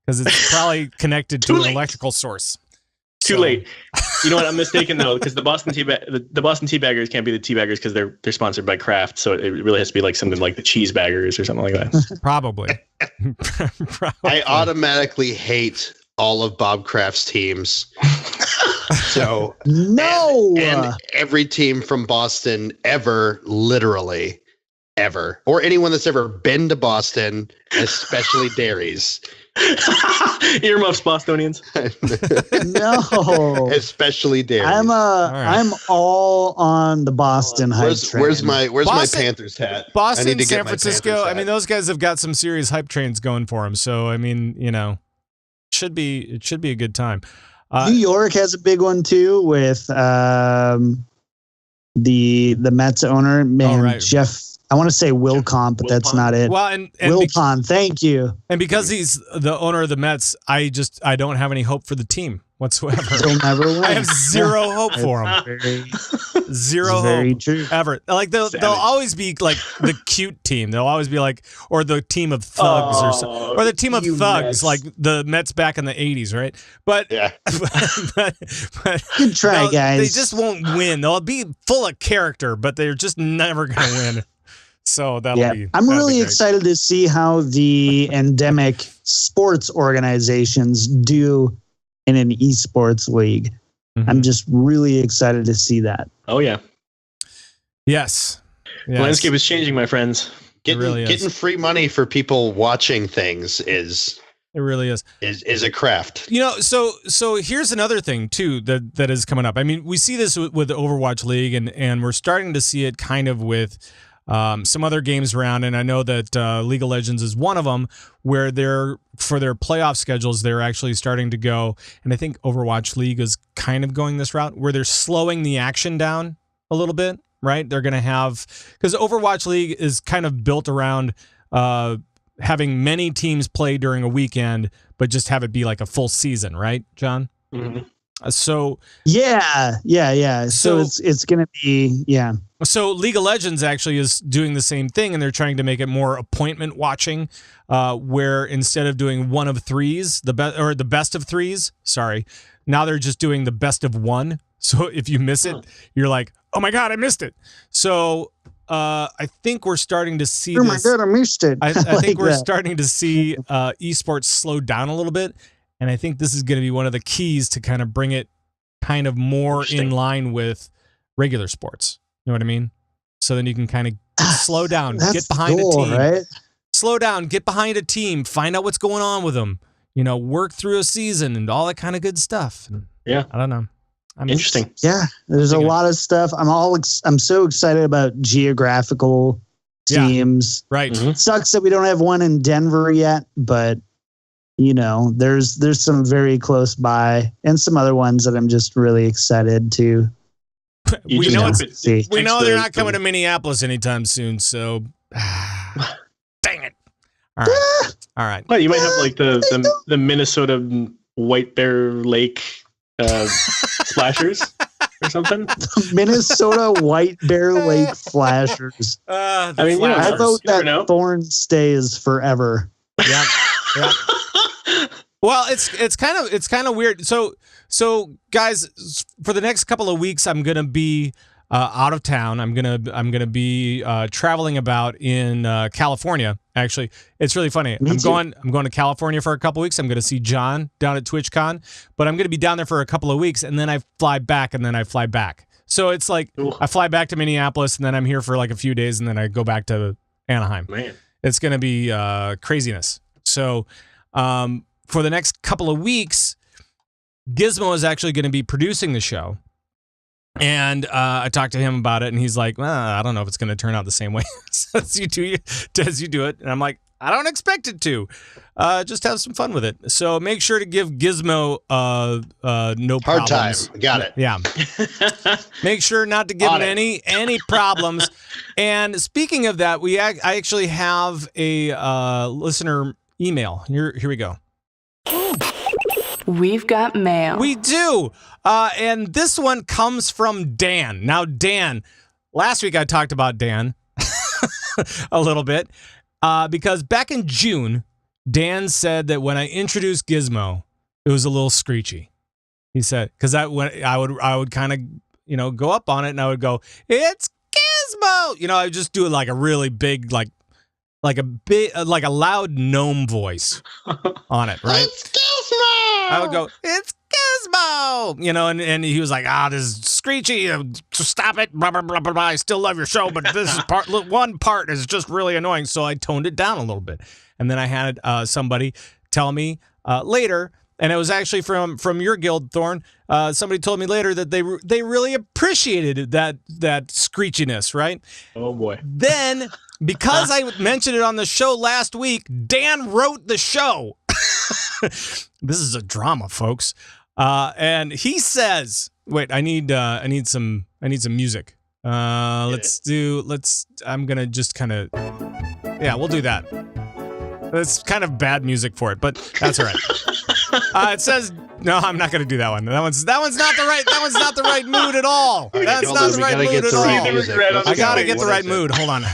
because it's probably connected to an electrical source. Too late. You know what? I'm mistaken though, because the Boston Teabaggers can't be the Teabaggers because they're sponsored by Kraft. So it really has to be like something like the Cheese Baggers or something like that. Probably. I automatically hate all of Bob Kraft's teams. So no, and every team from Boston ever, literally ever, or anyone that's ever been to Boston, especially Dairies. Earmuffs, Bostonians. No, especially Dairies. I'm all on the Boston hype train. Where's my Panthers hat? Boston, I need to San get my Francisco. Panthers hat. Those guys have got some serious hype trains going for them. So it should be a good time. New York has a big one too with the Mets owner, Jeff. I want to say Wilpon, but that's not it. Well, and Wilpon, thank you. And because he's the owner of the Mets, I don't have any hope for the team whatsoever. He'll never win. I have zero hope for him. Zero hope. Very true. Ever. Like they'll always be like the cute team. They'll always be like, or the team of thugs or the team of thugs, Mets. Like the Mets back in the 80s, right? But yeah. but good try, guys. They just won't win. They'll be full of character, but they're just never going to win. So that'll be. I'm really excited to see how the endemic sports organizations do in an eSports league. Mm-hmm. I'm just really excited to see that. Oh yeah. Yes. The landscape is changing, my friends. Getting free money for people watching things is. It really is a craft. So here's another thing too that is coming up. We see this with the Overwatch League, and we're starting to see it kind of with. Some other games around, and I know that League of Legends is one of them, where for their playoff schedules, they're actually starting to go, and I think Overwatch League is kind of going this route, where they're slowing the action down a little bit, right? They're going to have, because Overwatch League is kind of built around having many teams play during a weekend, but just have it be like a full season, right, John? Mm-hmm. So yeah. So it's going to be So League of Legends actually is doing the same thing, and they're trying to make it more appointment watching, where instead of doing one of threes, the best of threes, now they're just doing the best of one. So if you miss it, you're like, oh my God, I missed it. So I think we're starting to see my God, I missed it. I think we're starting to see esports slow down a little bit. And I think this is going to be one of the keys to kind of bring it kind of more in line with regular sports. You know what I mean? So then you can kind of slow down, get behind a team. Right? Slow down, get behind a team, find out what's going on with them. Work through a season and all that kind of good stuff. Yeah. I don't know. Interesting. Yeah, there's a lot of stuff. I'm so excited about geographical teams. Right. Mm-hmm. Sucks that we don't have one in Denver yet, but there's some very close by and some other ones that I'm just really excited to. We know they're not coming to Minneapolis anytime soon, so dang it. All right. Well, you might have like the Minnesota White Bear Lake Flashers or something. Minnesota White Bear Lake Flashers. I vote that Thorn stays forever. Yeah. Well, it's kind of weird. So guys, for the next couple of weeks, I'm gonna be out of town. I'm gonna be traveling about in California. Actually, it's really funny. I'm going to California for a couple of weeks. I'm gonna see John down at TwitchCon, but I'm gonna be down there for a couple of weeks, and then I fly back, and then I fly back. So it's like I fly back to Minneapolis, and then I'm here for like a few days, and then I go back to Anaheim. Man, it's gonna be craziness. So for the next couple of weeks, Gizmo is actually going to be producing the show. And I talked to him about it, and he's like, I don't know if it's going to turn out the same way as you do it. And I'm like, I don't expect it to. Just have some fun with it. So make sure to give Gizmo no problems. Hard time. Got it. Yeah. Make sure not to give him any problems. And speaking of that, I actually have a listener email. Here we go. We've got mail. We do. And this one comes from Dan. Now, Dan, last week I talked about Dan a little bit because back in June, Dan said that when I introduced Gizmo, it was a little screechy. He said, because I would kind of, go up on it and I would go, it's Gizmo. I would just do it like a really big, like a loud gnome voice on it, right? It's Gizmo! I would go, it's Gizmo! And he was like, this is screechy, stop it, blah, blah, blah, blah, blah. I still love your show, but this is one part is just really annoying, so I toned it down a little bit. And then I had somebody tell me later, and it was actually from your guild, Thorn, somebody told me later that they really appreciated that screechiness, right? Oh, boy. Then, because I mentioned it on the show last week, Dan wrote the show. This is a drama, folks. And he says, wait, I need some music. I'm gonna just kind of, we'll do that. That's kind of bad music for it, but that's all right. It says, no, I'm not gonna do that one. That one's not the right mood at all. That's not the right mood at all. I gotta get the right mood. Hold on. All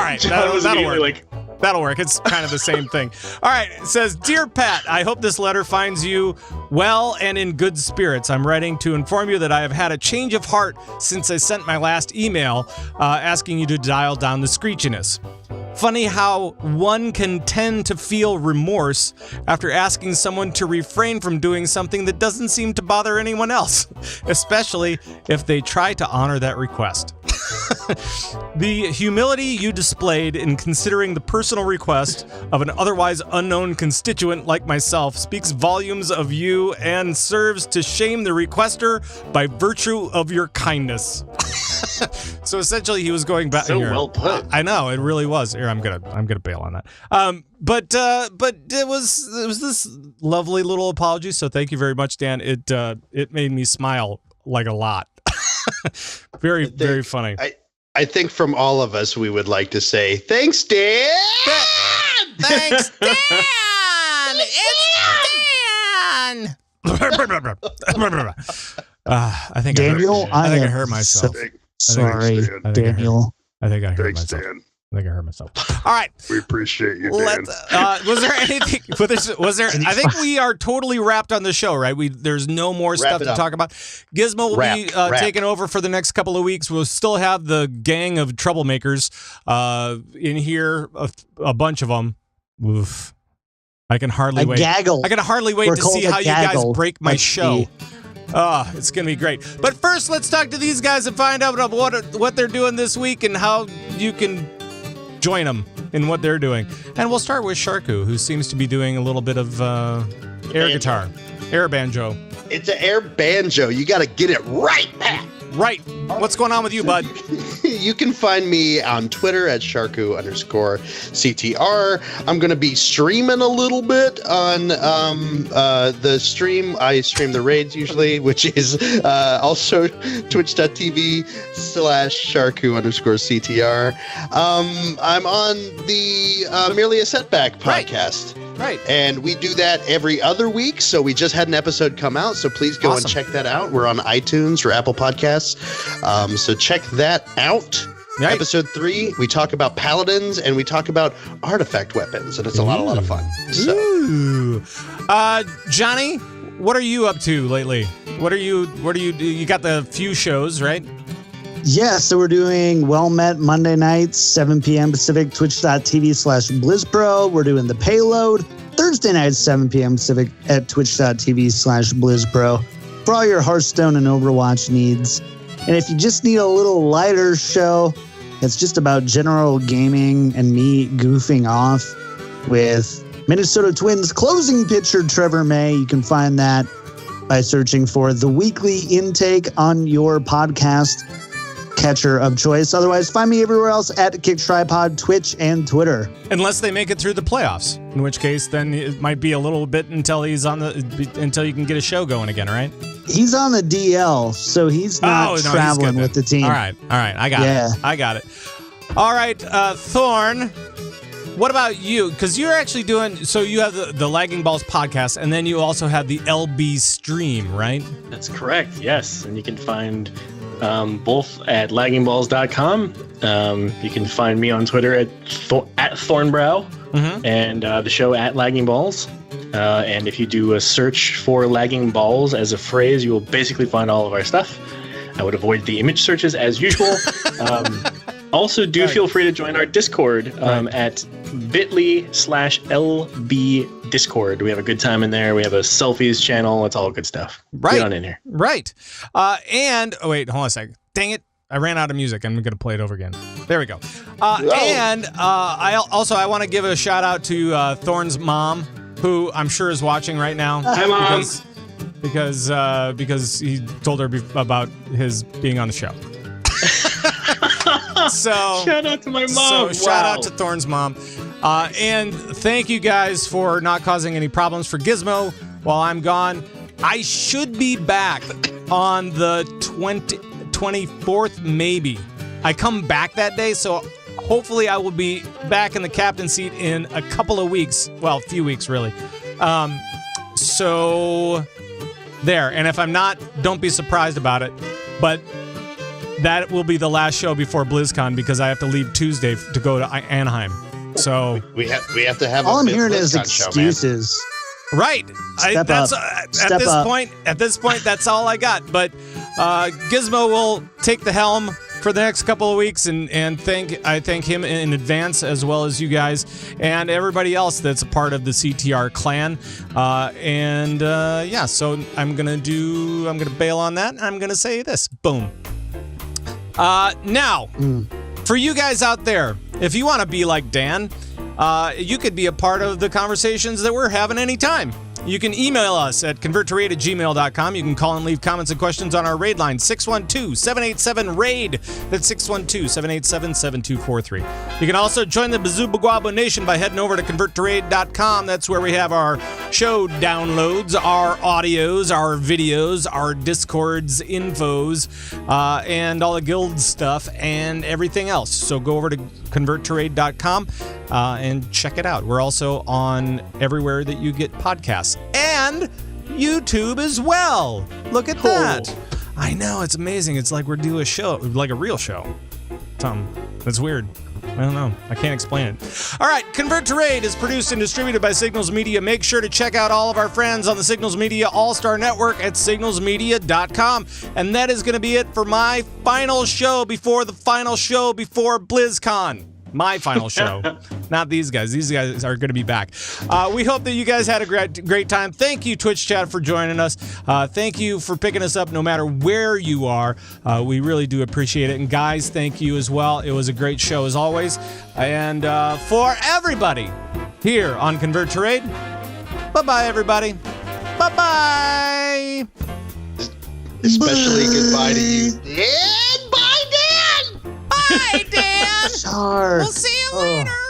right, that'll work. That'll work. It's kind of the same thing. All right. It says, Dear Pat, I hope this letter finds you well and in good spirits. I'm writing to inform you that I have had a change of heart since I sent my last email asking you to dial down the screechiness. Funny how one can tend to feel remorse after asking someone to refrain from doing something that doesn't seem to bother anyone else, especially if they try to honor that request. The humility you displayed in considering the personal request of an otherwise unknown constituent like myself speaks volumes of you and serves to shame the requester by virtue of your kindness. So essentially, he was going back. So well put. I know, it really was. Here, I'm gonna bail on that. But it was this lovely little apology. So thank you very much, Dan. It made me smile like a lot. Very funny. I think from all of us, we would like to say thanks, Dan. Thanks, Dan. It's Dan. I think Daniel, I hurt myself. Sorry, Daniel. I think I hurt myself. Dan. I think I hurt myself. All right. We appreciate you, Dan. Was there anything? Was there? I think we are totally wrapped on the show, right? There's no more stuff to talk about. Gizmo will be taking over for the next couple of weeks. We'll still have the gang of troublemakers in here, a bunch of them. Oof. I can hardly wait. Gaggle. I can hardly wait to see how you guys break my show. It's going to be great. But first, let's talk to these guys and find out what they're doing this week and how you can join them in what they're doing. And we'll start with Sharku, who seems to be doing a little bit of air guitar, air banjo. It's an air banjo. You got to get it right, Pat. Right. What's going on with you, bud? you can find me on Twitter at Sharku_CTR. I'm going to be streaming a little bit on the stream. I stream the raids usually, which is also twitch.tv/Sharku_CTR. I'm on the Merely a Setback podcast. Right. And we do that every other week. So we just had an episode come out. So please go and check that out. We're on iTunes or Apple Podcasts. So check that out. Right. Episode 3, we talk about paladins and we talk about artifact weapons. And it's a lot of fun. So. Ooh. Johnny, what are you up to lately? What do you you got the few shows, right? Yeah, so we're doing Well Met Monday nights, 7 p.m. Pacific, twitch.tv/BlizzPro. We're doing the Payload Thursday nights, 7 p.m. Pacific at twitch.tv/BlizzPro for all your Hearthstone and Overwatch needs. And if you just need a little lighter show, it's just about general gaming and me goofing off with Minnesota Twins closing pitcher Trevor May. You can find that by searching for The Weekly Intake on your podcast catcher of choice. Otherwise, find me everywhere else at Kick Tripod, Twitch, and Twitter. Unless they make it through the playoffs, in which case then it might be a little bit until you can get a show going again, right? He's on the DL, so he's not traveling with the team. All right. I got it. All right, Thorn, what about you? Because you're actually doing, so you have the Lagging Balls podcast, and then you also have the LB stream, right? That's correct, yes. And you can find both at laggingballs.com. You can find me on Twitter at Thornbrow, and the show at Lagging Balls. And if you do a search for Lagging Balls as a phrase, you will basically find all of our stuff. I would avoid the image searches as usual. Also, feel free to join our Discord at bit.ly/LB Discord. We have a good time in there. We have a selfies channel. It's all good stuff. Right. Get on in here. Right. And, wait, hold on a second. Dang it. I ran out of music. I'm going to play it over again. There we go. And I want to give a shout out to Thorn's mom, who I'm sure is watching right now. Hi, Mom. Because he told her about his being on the show. So shout out to my mom. Shout out to Thorn's mom. And thank you guys for not causing any problems for Gizmo while I'm gone. I should be back on the 24th, maybe. I come back that day, so hopefully I will be back in the captain seat in a couple of weeks. Well, a few weeks, really. So there. And if I'm not, don't be surprised about it. But that will be the last show before BlizzCon because I have to leave Tuesday to go to Anaheim. So we have to have. All I'm hearing is excuses. Show, right. At this point, that's all I got. But Gizmo will take the helm for the next couple of weeks, and I thank him in advance, as well as you guys and everybody else that's a part of the CTR clan. So I'm gonna bail on that, and I'm gonna say this. Boom. Now, for you guys out there, if you want to be like Dan, you could be a part of the conversations that we're having anytime. You can email us at converttoraid@gmail.com. You can call and leave comments and questions on our raid line, 612-787-RAID. That's 612-787-7243. You can also join the Bazoobaguabo Nation by heading over to converttoraid.com. That's where we have our show downloads, our audios, our videos, our Discords, infos, and all the guild stuff and everything else. So go over to converttoraid.com and check it out. We're also on everywhere that you get podcasts and YouTube as well. Look at that. I know, it's amazing. It's like we're doing a show, like a real show. That's weird. I don't know. I can't explain it. All right, Convert to Raid is produced and distributed by Signals Media. Make sure to check out all of our friends on the Signals Media All-Star Network at signalsmedia.com. And that is going to be it for my final show before the final show before BlizzCon. My final show, not these guys. These guys are going to be back. We hope that you guys had a great time. Thank you, Twitch chat, for joining us. Thank you for picking us up no matter where you are. We really do appreciate it. And guys, thank you as well. It was a great show as always. And for everybody here on Convert to Raid, bye-bye, everybody. Bye-bye. Especially goodbye to you. And bye, Dan. Bye. car. We'll see you later.